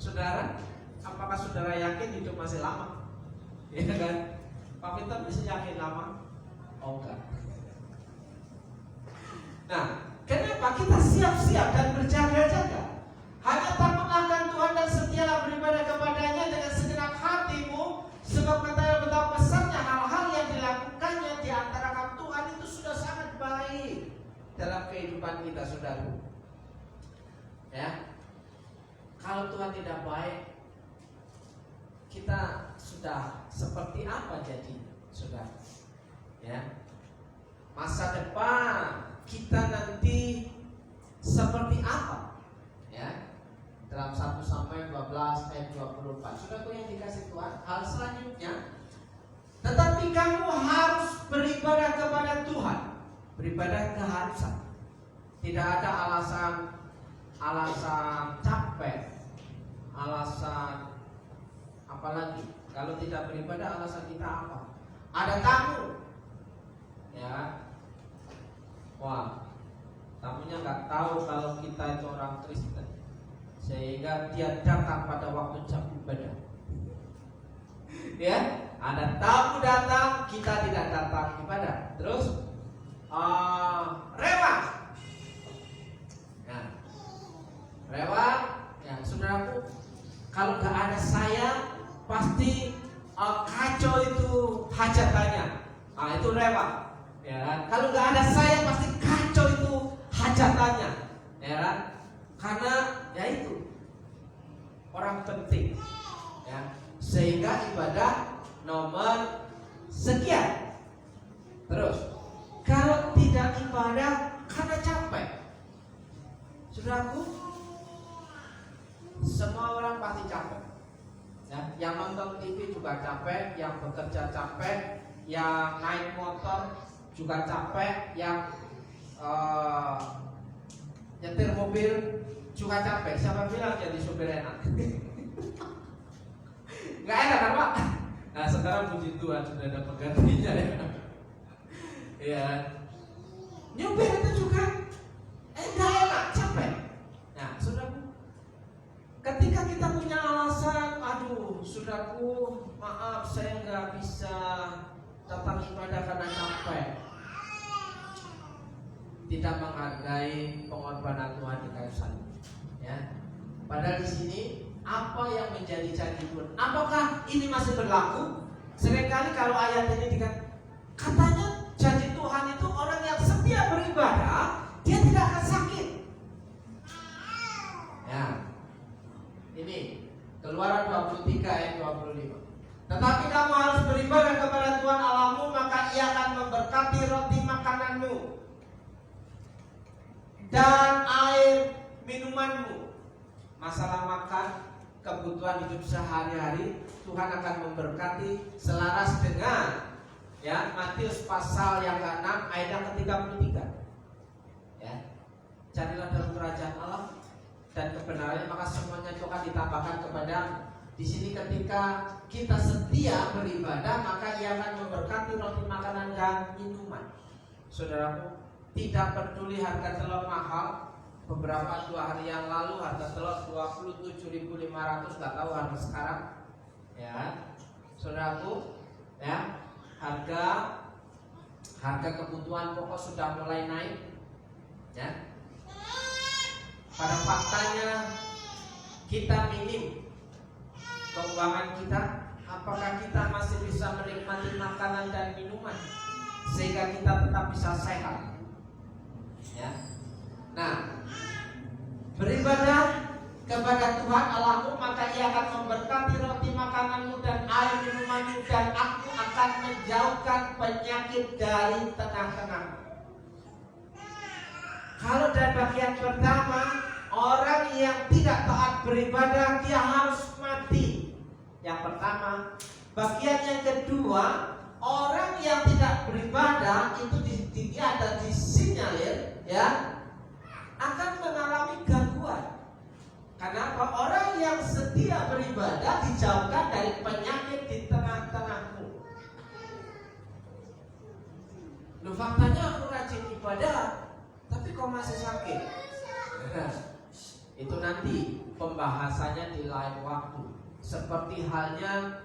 Saudara, apakah saudara yakin hidup masih lama? Ya kan? Pak Peter bisa yakin lama? Oh enggak. Nah, kenapa kita siap-siap dan berjaga-jaga? Hanya takut akan Tuhan dan setialah beribadah kepadanya dengan segenap hatimu. Sebab katakanlah betapa besarnya hal-hal yang dilakukannya di antara kamu. Tuhan itu sudah sangat baik dalam kehidupan kita, saudara. Ya, kalau Tuhan tidak baik, kita sudah seperti apa jadi, saudara? Ya, masa depan kita nanti seperti apa? Ya. Dalam 1 Samuel 12 ayat 24. Saudaraku yang dikasih Tuhan, hal selanjutnya, tetapi kamu harus beribadah kepada Tuhan. Beribadah keharusan. Tidak ada alasan capek, alasan apa lagi? Kalau tidak beribadah, alasan kita apa? Ada tamu, ya. Wah, tamunya nggak tahu kalau kita itu orang Kristen, sehingga dia datang pada waktu jam ibadah. Ya, ada tamu datang, kita tidak datang ibadah. Terus rewang. Nah, rewang, ya saudaraku, kalau nggak ada saya pasti kacau itu hajatannya. Nah, itu rewang. Ya kan? Kalau nggak ada saya pasti kacau itu hajatannya. Ya kan? Karena ya itu orang penting, ya, sehingga ibadah nomor sekian. Terus kalau tidak ibadah karena capek, saudaraku, semua orang pasti capek, ya. Yang nonton TV juga capek, yang bekerja capek, yang naik motor juga capek, yang nyetir mobil juga capek. Siapa bilang jadi supir enak? Nggak enak kan Pak? Nah sekarang puji Tuhan sudah ada penggantinya ya. Ya, nyupir itu juga nggak enak, capek. Nah saudaraku, ketika kita punya alasan, aduh saudaraku, maaf saya nggak bisa datang ibadah karena capek, tidak menghargai pengorbanan Tuhan di kayu salib. Ya, padahal di sini apa yang menjadi janji Tuhan? Apakah ini masih berlaku? Seringkali kalau ayat ini dikatakan, katanya janji Tuhan itu orang yang setia beribadah, dia tidak akan sakit. Ya, ini Keluaran 23 ayat 25. Tetapi kamu harus beribadah kepada Tuhan Allahmu, maka Ia akan memberkati roti makananmu dan air minumanmu. Masalah makan, kebutuhan hidup sehari-hari, Tuhan akan memberkati selaras dengan Matius pasal yang ke-6 ayat yang ke-33. Ya. Carilah dalam kerajaan Allah dan kebenarannya, maka semuanya itu akan ditambahkan kepada. Di sini ketika kita setia beribadah, maka Ia akan memberkati roti makanan dan minuman. Saudaraku, tidak peduli harga telur mahal. Beberapa 2 hari yang lalu harga telur 27.500, nggak tahu harga sekarang. Ya, saudaraku, ya, harga kebutuhan pokok sudah mulai naik. Ya, pada faktanya kita minim keuangan kita. Apakah kita masih bisa menikmati makanan dan minuman sehingga kita tetap bisa sehat? Ya. Nah, beribadah kepada Tuhan Allahmu, maka Ia akan memberkati roti makananmu dan air minumanmu, dan Aku akan menjauhkan penyakit dari tengah-tengahmu. Kalau dari bagian pertama, orang yang tidak taat beribadah, dia harus mati. Yang pertama. Bagian yang kedua, orang yang tidak beribadah itu dia ada disinyalir, ya, akan mengalami gangguan. Kenapa? Orang yang setia beribadah dijauhkan dari penyakit di tengah-tengahmu. Loh, faktanya aku rajin ibadah, tapi kok masih sakit? Nah, itu nanti pembahasannya di lain waktu. Seperti halnya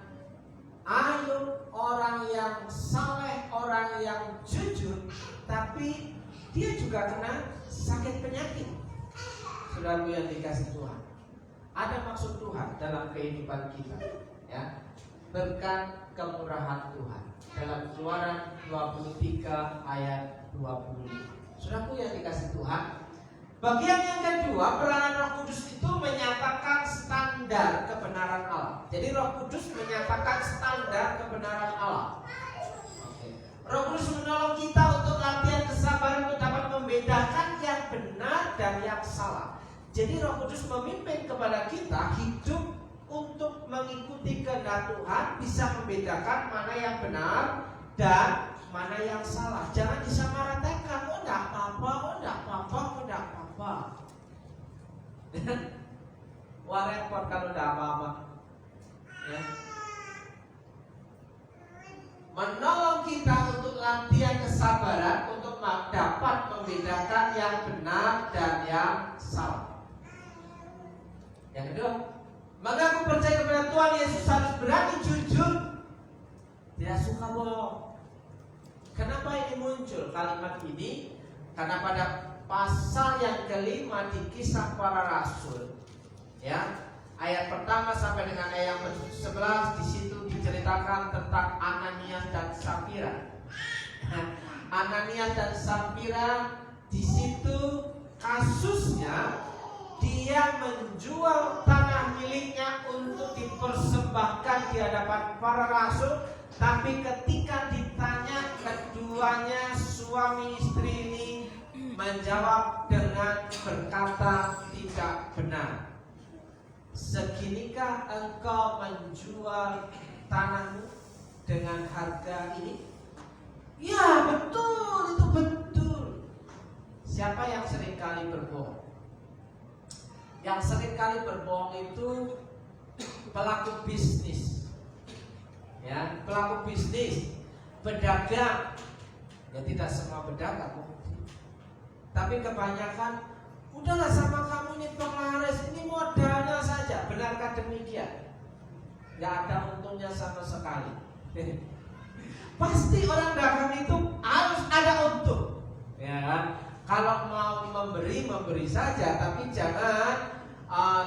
Ayub, orang yang saleh, orang yang jujur, tapi dia juga kena sakit penyakit. Saudaraku yang dikasih Tuhan, ada maksud Tuhan dalam kehidupan kita, ya. Berkat kemurahan Tuhan. Dalam Keluaran 23 ayat 25. Saudaraku yang dikasih Tuhan, bagian yang kedua, peranan Roh Kudus itu menyatakan standar kebenaran Allah. Jadi Roh Kudus menyatakan standar kebenaran Allah. Roh Kudus menolong kita untuk latihan kesabaran untuk dapat membedakan yang benar dan yang salah. Jadi Roh Kudus memimpin kepada kita hidup untuk mengikuti kehendak Tuhan, bisa membedakan mana yang benar dan mana yang salah. Jangan disamaratakan. Oh, enggak apa-apa, oh, enggak apa-apa, oh, enggak apa-apa. Wah, repot kalau enggak apa-apa. Ya. Menolong kita untuk latihan kesabaran untuk dapat membedakan yang benar dan yang salah. Yang kedua, maka aku percaya kepada Tuhan Yesus harus berani jujur, tidak suka bohong. Kenapa ini muncul kalimat ini? Karena pada pasal yang kelima di Kisah Para Rasul, ya, ayat pertama sampai dengan ayat yang ke-11, di situ diceritakan tentang Ananias dan Safira. Ananias dan Safira di situ kasusnya, dia menjual tanah miliknya untuk dipersembahkan di hadapan para rasul. Tapi ketika ditanya, keduanya suami istri ini menjawab dengan berkata tidak benar. Seginikah engkau menjual tanahmu dengan harga ini? Ya, betul, itu betul. Siapa yang seringkali berbohong? Yang seringkali berbohong itu pelaku bisnis. Ya, pelaku bisnis, pedagang. Ya, tidak semua pedagang, tapi kebanyakan, udahlah sama kamu ini penglaris, ini modalnya saja. Benarkah demikian? Gak ada untungnya sama sekali. Pasti orang dagang itu harus ada untung, ya kan? Kalau mau memberi saja, tapi jangan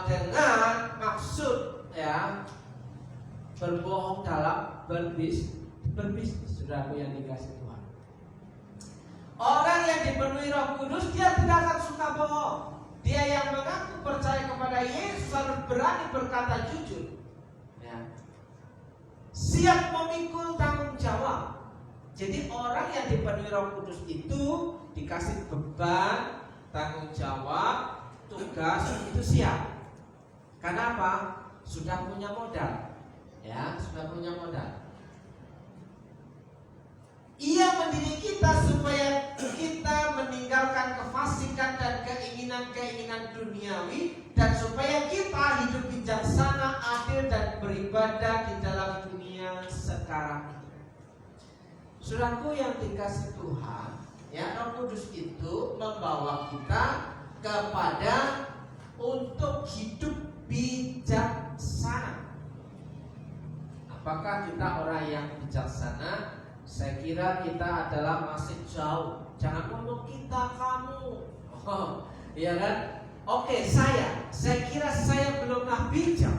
dengan maksud, ya, berbohong dalam berbisnis. Saudaraku yang dikasih Tuhan, orang yang dipenuhi Roh Kudus dia tidak akan suka bohong. Dia yang mengaku percaya kepada Yesus harus berani berkata jujur, ya. Siap memikul tanggung jawab. Jadi orang yang dipenuhi Roh Kudus itu dikasih beban, tanggung jawab, tugas, itu siap. Kenapa? Sudah punya modal, ya, sudah punya modal. Ia mendidik kita supaya kita meninggalkan kefasikan dan keinginan-keinginan duniawi, dan supaya kita hidup bijaksana, adil, dan beribadah di dalam dunia sekarang ini. Saudaraku yang dikasih Tuhan, ya, Roh Kudus itu membawa kita kepada untuk hidup bijaksana. Apakah kita orang yang bijaksana? Saya kira kita adalah masih jauh. Jangan ngomong kita, kamu. Iya kan? Oke, saya kira saya belumlah bijak.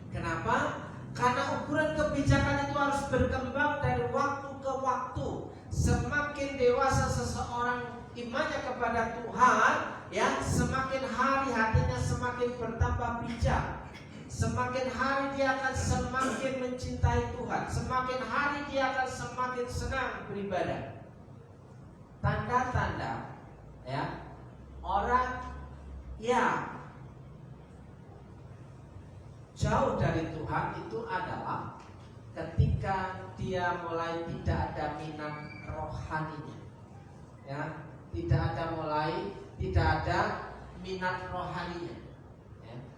Kenapa? Karena ukuran kebijakan itu harus berkembang dari waktu ke waktu. Semakin dewasa seseorang imannya kepada Tuhan, ya, semakin hari hatinya semakin bertambah bijak. Semakin hari dia akan semakin mencintai Tuhan. Semakin hari dia akan semakin senang beribadah. Tanda-tanda, ya, orang yang jauh dari Tuhan itu adalah ketika dia mulai tidak ada minat rohaninya, ya, tidak ada minat rohaninya.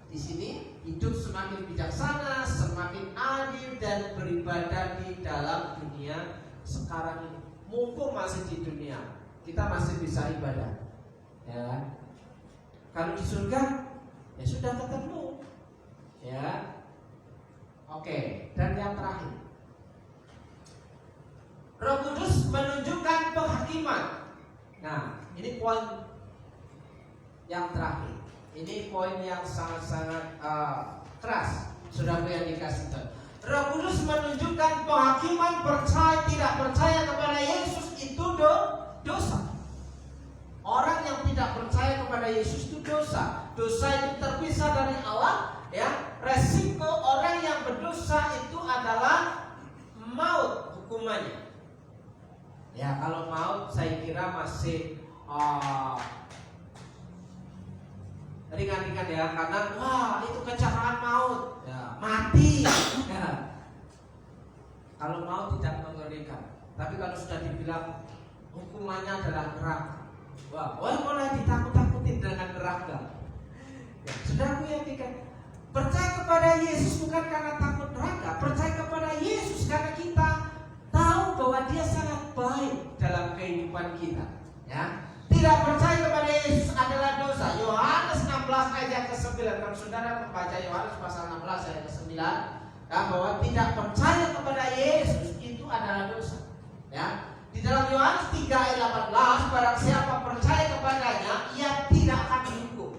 Di sini hidup semakin bijaksana, semakin adil, dan beribadah di dalam dunia sekarang ini. Mumpung masih di dunia, kita masih bisa ibadah, ya. Kalau di surga, ya sudah ketemu, ya. Oke, dan yang terakhir, Roh Kudus menunjukkan penghakiman. Nah, ini poin yang terakhir. Ini poin yang sangat-sangat keras. Saudaraku yang dikasih Tuhan, Roh Kudus menunjukkan penghakiman. Percaya tidak percaya kepada Yesus itu dosa. Orang yang tidak percaya kepada Yesus itu dosa. Dosa itu terpisah dari Allah, ya. Resiko orang yang berdosa itu adalah maut hukumannya. Ya, kalau maut saya kira masih ringan-ringan, ya, karena wah itu kecelakaan maut, ya, mati, ya. Kalau maut tidak mengerikan, tapi kalau sudah dibilang hukumannya adalah neraka, wah mulai ditakut-takutin dengan neraka. Ya, saudaraku yang dikasih, percaya kepada Yesus bukan karena takut neraka, percaya kepada Yesus karena kita tahu bahwa Dia sangat baik dalam kehidupan kita, ya. Tidak percaya kepada Yesus adalah dosa. Yohanes 16 ayat ke-9. Kalau saudara membaca Yohanes pasal 16 ayat ke-9, ya, bahwa tidak percaya kepada Yesus itu adalah dosa, ya. Di dalam Yohanes 3 ayat 18, barang siapa percaya kepadanya, ia tidak akan dihukum.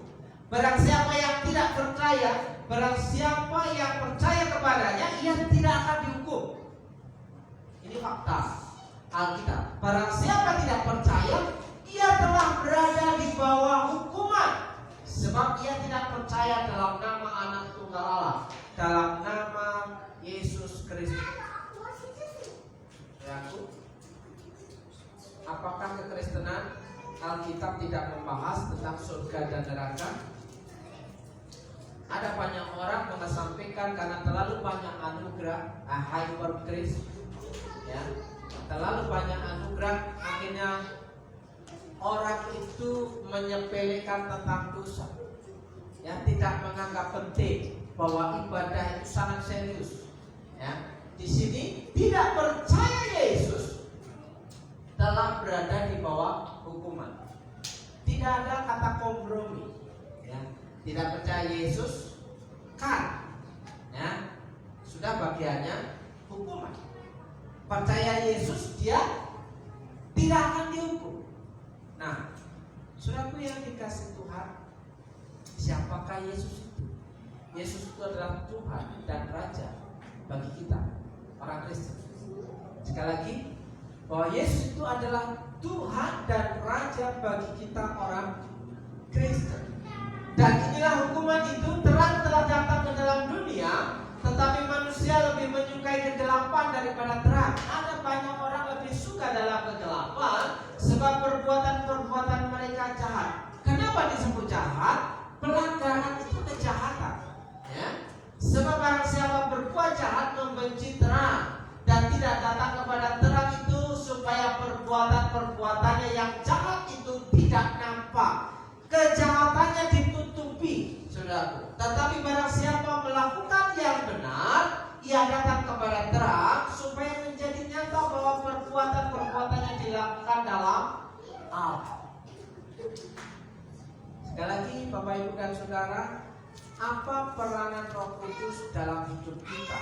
Barang siapa yang tidak percaya, barang siapa yang percaya kepadanya, ia tidak akan dihukum. Ini fakta Alkitab. Barang siapa tidak percaya, ia telah berada di bawah hukuman, sebab ia tidak percaya dalam nama Anak Tunggal Allah, dalam nama Yesus Kristus. Apakah kekristenan Alkitab tidak membahas tentang surga dan neraka? Ada banyak orang mengesampingkan karena terlalu banyak anugerah, hyper grace, ya, terlalu banyak anugerah, akhirnya orang itu menyepelekan tentang dosa, ya, tidak menganggap penting bahwa ibadah itu sangat serius, ya. Di sini tidak percaya Yesus telah berada di bawah hukuman. Tidak ada kata kompromi, ya. Tidak percaya Yesus kan, ya, sudah bagiannya hukuman. Percaya Yesus, dia tidak akan dihukum. Nah, saudaraku yang dikasih Tuhan, siapakah Yesus itu? Yesus itu adalah Tuhan dan Raja bagi kita. orang Kristen. Sekali lagi, bahwa Yesus itu adalah Tuhan dan Raja bagi kita orang Kristen. Dan inilah hukuman itu, terang telah datang ke dalam dunia, tetapi manusia lebih menyukai kegelapan daripada terang. Ada banyak orang lebih suka dalam kegelapan sebab perbuatan-perbuatan mereka jahat. Kenapa disebut jahat? Pelanggaran itu kejahatan, ya. Sebab barang siapa berbuat jahat membenci terang dan tidak datang kepada terang itu supaya perbuatan-perbuatannya yang jahat itu tidak nampak. Kejahatannya ditutupi, saudaraku. Tetapi barang siapa melakukan yang benar, ia datang kepada terang supaya menjadi nyata bahwa perbuatan-perbuatannya dilakukan dalam Allah. Sekali lagi, Bapak Ibu dan Saudara, apa peranan Roh Kudus dalam hidup kita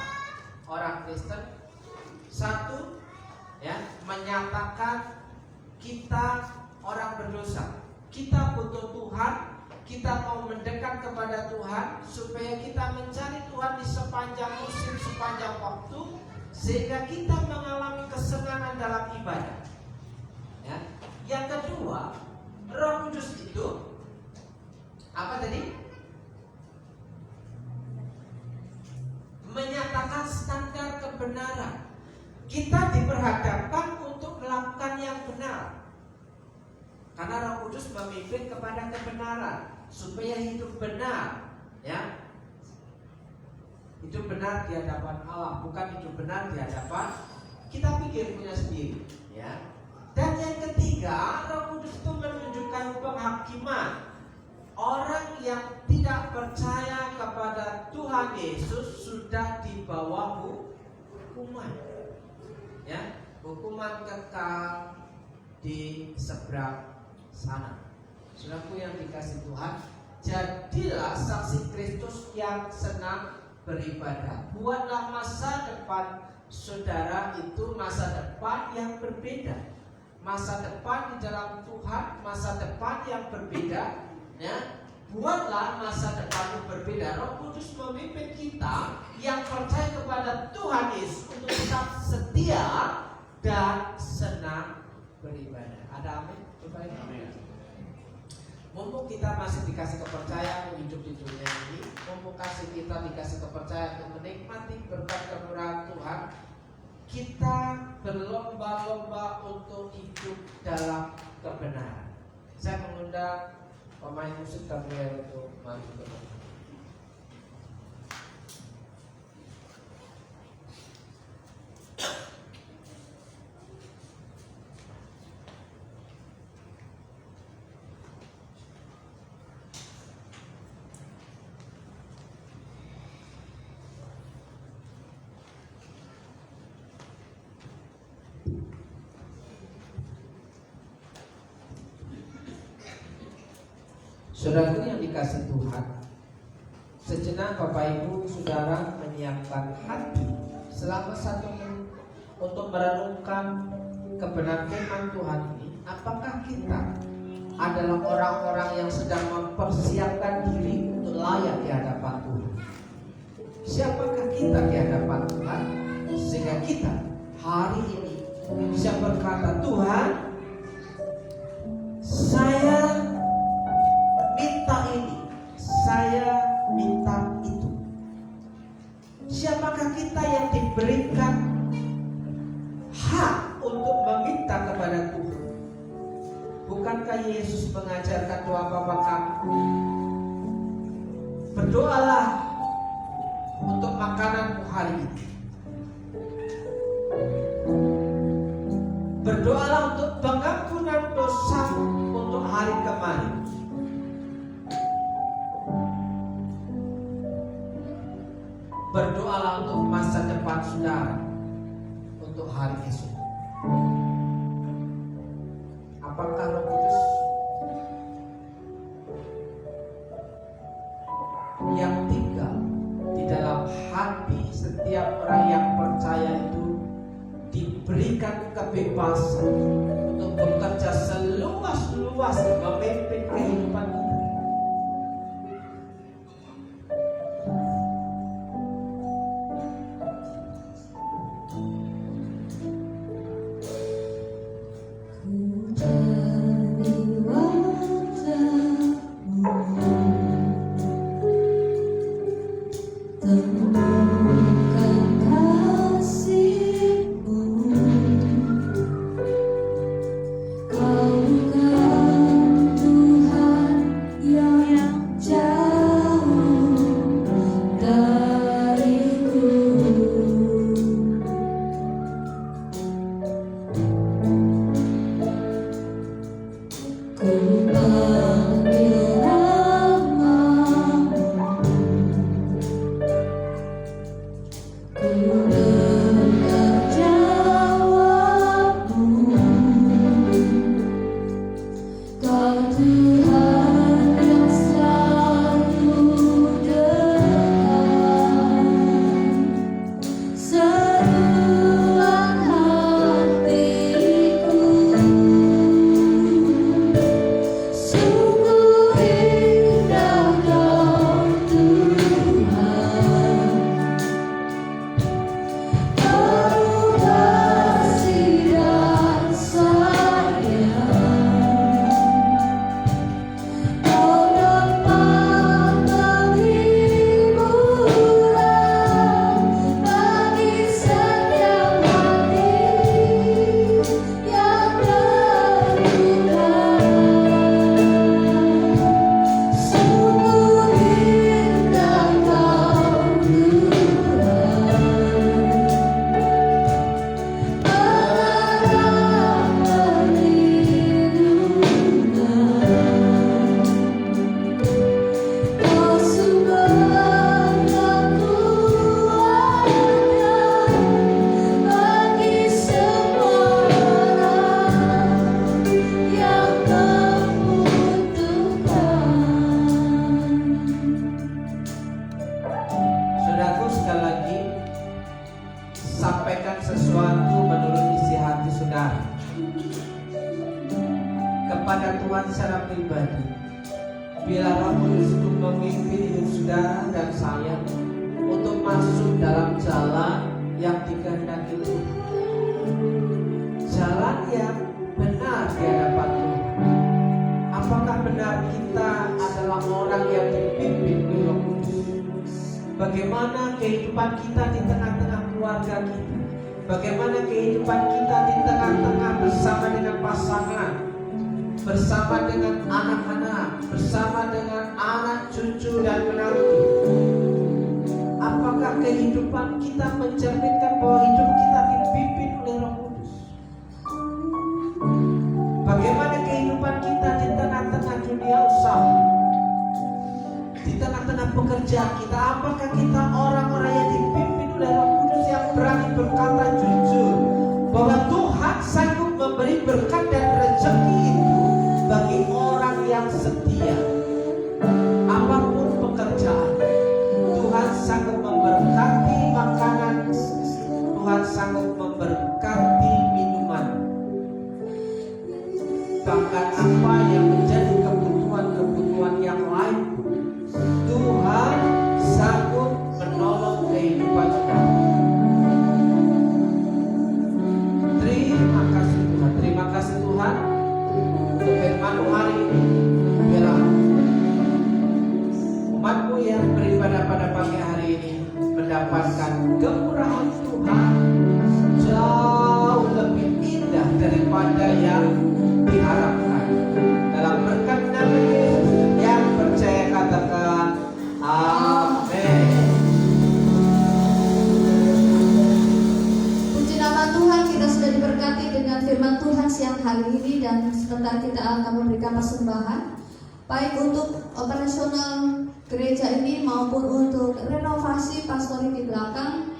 orang Kristen? Satu, ya, menyatakan kita orang berdosa. Kita butuh Tuhan, kita mau mendekat kepada Tuhan supaya kita mencari Tuhan di sepanjang musim, sepanjang waktu, sehingga kita mengalami kesenangan dalam ibadah. Ya. Yang kedua, Roh Kudus itu apa tadi? Menyatakan standar kebenaran. Kita diperhadapkan untuk melakukan yang benar. Karena Roh Kudus memimpin kepada kebenaran supaya hidup benar, ya. Hidup benar di hadapan Allah, bukan hidup benar di hadapan kita pikir punya sendiri, ya. Dan yang ketiga, Roh Kudus itu menunjukkan penghakiman. Orang yang tidak percaya kepada Tuhan Yesus sudah di bawah hukuman, ya, hukuman kekal di seberang sana. Saudaraku yang dikasih Tuhan, jadilah saksi Kristus yang senang beribadah. Buatlah masa depan saudara itu masa depan yang berbeda. Masa depan di dalam Tuhan, masa depan yang berbeda, ya. Buatlah masa depan yang berbeda. Roh Kudus memimpin kita yang percaya kepada Tuhan Yesus untuk tetap setia dan senang beribadah. Ada amin? Amin. Mumpung kita masih dikasih kepercayaan hidup di dunia ini, mumpung kita dikasih kepercayaan untuk menikmati berkat kemurahan Tuhan, kita berlomba-lomba untuk hidup dalam kebenaran. Saya mengundang pemain musik Gabriel untuk maju ke depan. Saudaraku yang dikasih Tuhan, sejenak Bapak Ibu Saudara menyiapkan hati selama 1 menit untuk merenungkan kebenaran firman Tuhan ini. Apakah kita adalah orang-orang yang sedang mempersiapkan diri untuk layak di hadapan Tuhan? Siapakah kita di hadapan Tuhan sehingga kita hari ini bisa berkata, Tuhan, saya minta ini, saya minta itu. Siapakah kita yang diberikan hak untuk meminta kepada Tuhan? Bukankah Yesus mengajarkan doa Bapa kami? Berdoalah untuk makananmu hari ini. Berdoalah untuk pengampunan dosa untuk hari kemarin. Berdoalah untuk masa depan saudara, untuk hari esok. Apakah Roh Kudus yang tinggal di dalam hati setiap orang yang percaya itu diberikan kebebasan untuk bekerja seluas-luas memimpin kehidupan kita? kepada Tuhan secara pribadi. Biarlah Roh Kudus itu memimpin hidup saudara dan saya untuk masuk dalam jalan yang dikehendaki Tuhan. Jalan yang benar di hadapan Tuhan. Apakah benar kita adalah orang yang dipimpin oleh Roh Kudus? Bagaimana kehidupan kita di tengah-tengah keluarga kita? Bagaimana kehidupan kita di tengah-tengah bersama dengan pasangan, bersama dengan anak-anak, bersama dengan anak cucu dan menantu? Apakah kehidupan kita mencerminkan bahwa hidup kita dipimpin oleh Roh Kudus? Bagaimana kehidupan kita di tengah-tengah dunia usaha, di tengah-tengah pekerjaan kita? Apakah kita orang-orang yang dipimpin oleh Roh Kudus yang berani berkata jujur bahwa Tuhan sanggup memberi berkat dan rezeki itu bagi orang yang setia? Apapun pekerjaan, Tuhan sanggup memberkati makanan, Tuhan sanggup memberkati minuman. Bahkan apa yang menjadi kebutuhan-kebutuhan yang lain, Tuhan sanggup menolong kehidupan kita. Terima kasih Tuhan, terima kasih Tuhan untuk firman-Mu hari ini. Biarlah umat-Mu yang beribadah pada pagi hari ini mendapatkan kemurahan Tuhan jauh lebih indah daripada yang diharapkan. Dalam berkat nama Yesus yang percaya katakan amin. Puji nama Tuhan, kita sudah diberkati dengan firman Tuhan siang hari ini, dan sebentar kita akan memberikan persembahan baik untuk operasional gereja ini maupun untuk renovasi pastorik di belakang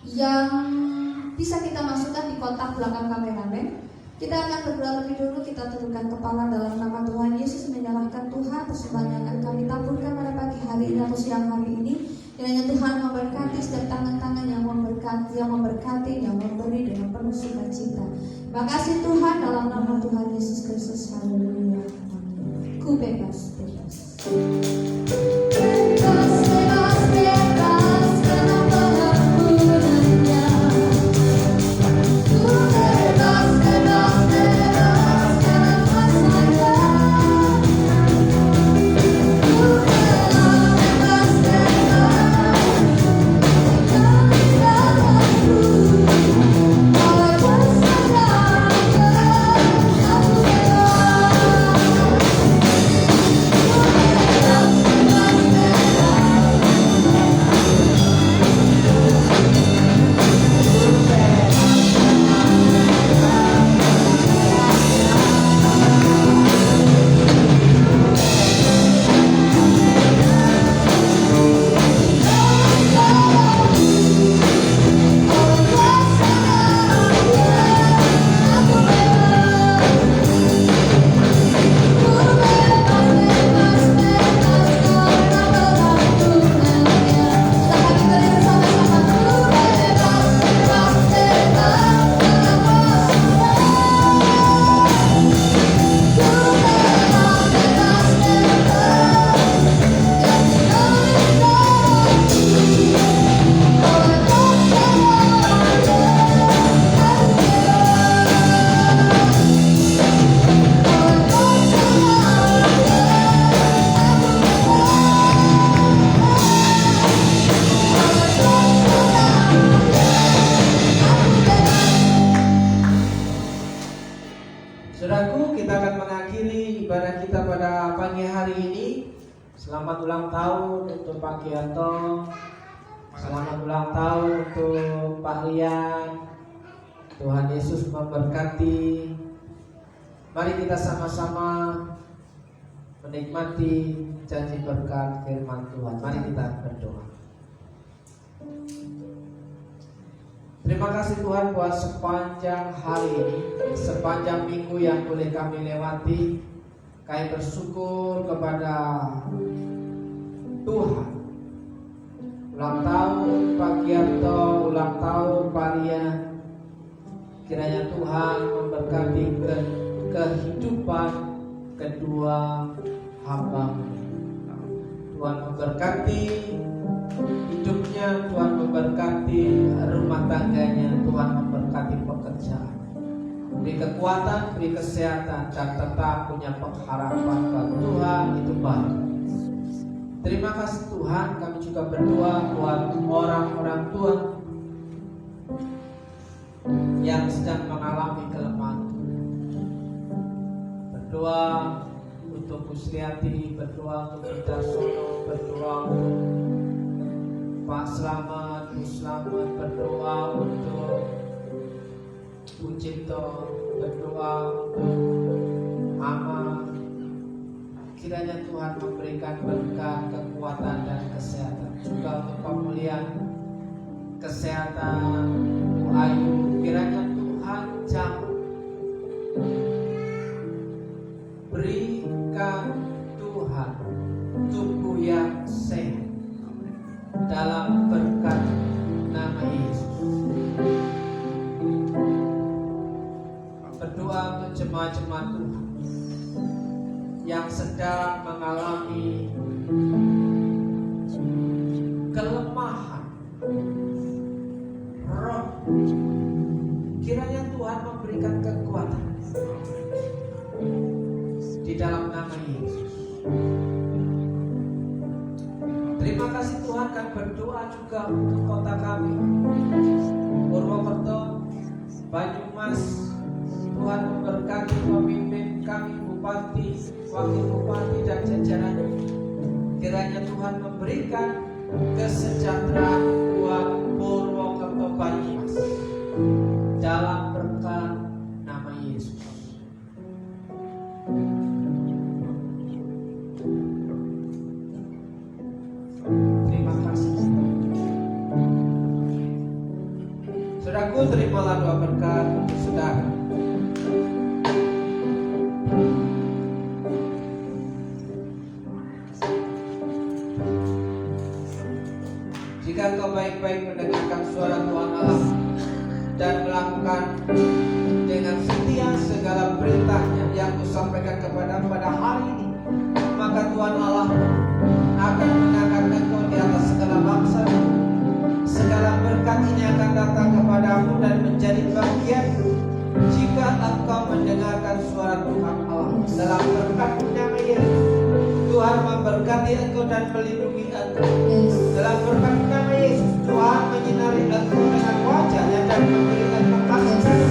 yang bisa kita masukkan di kotak belakang kameramen. Kita akan berdoa lebih dulu, kita tundukkan kepala dalam nama Tuhan Yesus, menyerahkan Tuhan persembahan yang akan kami taburkan pada pagi hari ini atau siang hari ini. Kiranya Tuhan memberkati setiap tangan-tangan yang memberkati, yang memberi dengan penuh sukacita. Terima kasih Tuhan, dalam nama Tuhan Yesus Kristus. Haleluya. Ku bebas. Selamat ulang tahun untuk Pak Gianto. Selamat ulang tahun untuk Pak Rian. Tuhan Yesus memberkati. Mari kita sama-sama menikmati janji berkat firman Tuhan. Mari kita berdoa. Terima kasih Tuhan buat sepanjang hari ini, sepanjang minggu yang boleh kami lewati. Kami bersyukur kepada Tuhan. Ulang tahun Pak Gianto, ulang tahun Pak Rian. Kiranya Tuhan memberkati kehidupan kedua hamba. Tuhan memberkati hidupnya, Tuhan memberkati rumah tangganya, Tuhan memberkati pekerjaan. Beri kekuatan, beri kesehatan, dan tetap punya pengharapan bahwa Tuhan itu baik. Terima kasih Tuhan, kami juga berdoa buat orang-orang Tuhan yang sedang mengalami kelemahan. Berdoa untuk Kusliati, berdoa untuk Bunda Sono, berdoa untuk Pak Slamet, Bu Slamet, berdoa untuk Bu Cipto, berdoa untuk Ama. Kiranya Tuhan memberikan berkat, kekuatan, dan kesehatan. Juga untuk pemulihan kesehatan Bu Ayu. Kiranya Tuhan jamah berikan Tuhan tubuh yang sehat dalam berkat nama Yesus. Berdoa untuk jemaat-jemaat Tuhan yang sedang mengalami kelemahan roh. Kiranya Tuhan memberikan kekuatan di dalam nama Yesus. Terima kasih Tuhan, kan berdoa juga untuk kota kami Purwokerto, Banyumas. Tuhan memberkati pemimpin kami, bupati, wakil bupati, dan jajarannya. Kiranya Tuhan memberikan kesejahteraan buat Purwokerto, Banyumas dalam berkat nama Yesus. Terima kasih. Saudaraku, terimalah doa berkat untuk saudara. Jika engkau baik-baik mendengarkan suara Tuhan Allah dan melakukan dengan setia segala perintahnya yang kusampaikan kepada pada hari ini, maka Tuhan Allah akan mengangkat engkau di atas segala bangsa. Segala berkat ini akan datang kepadamu dan menjadi bagianmu jika engkau mendengarkan suara Tuhan Allah. Dalam berkat nama Yesus, Tuhan memberkati engkau dan melindungi engkau. Dalam berkat nama Yesus, Tuhan menyinari engkau dengan wajah-Nya dan memberi engkau kasih.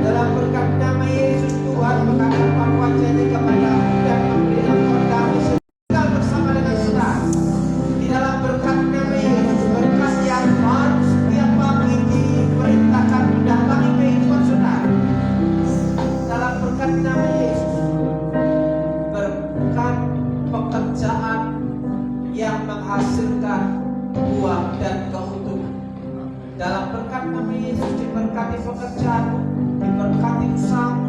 Dalam berkat nama Yesus, Tuhan mengangkat wajah-Nya kepadamu dan memberi engkau damai sejahtera bersama dengan saudara. Di dalam berkat nama Yesus, berkat yang baru setiap pagi diperintahkan mendatangi kehidupan saudara. Dalam berkat nama Yesus, berkat pekerjaan yang menghasilkan buah dan keuntungan. Dalam berkat nama Yesus, diberkati pekerjaanmu, diberkati usahamu,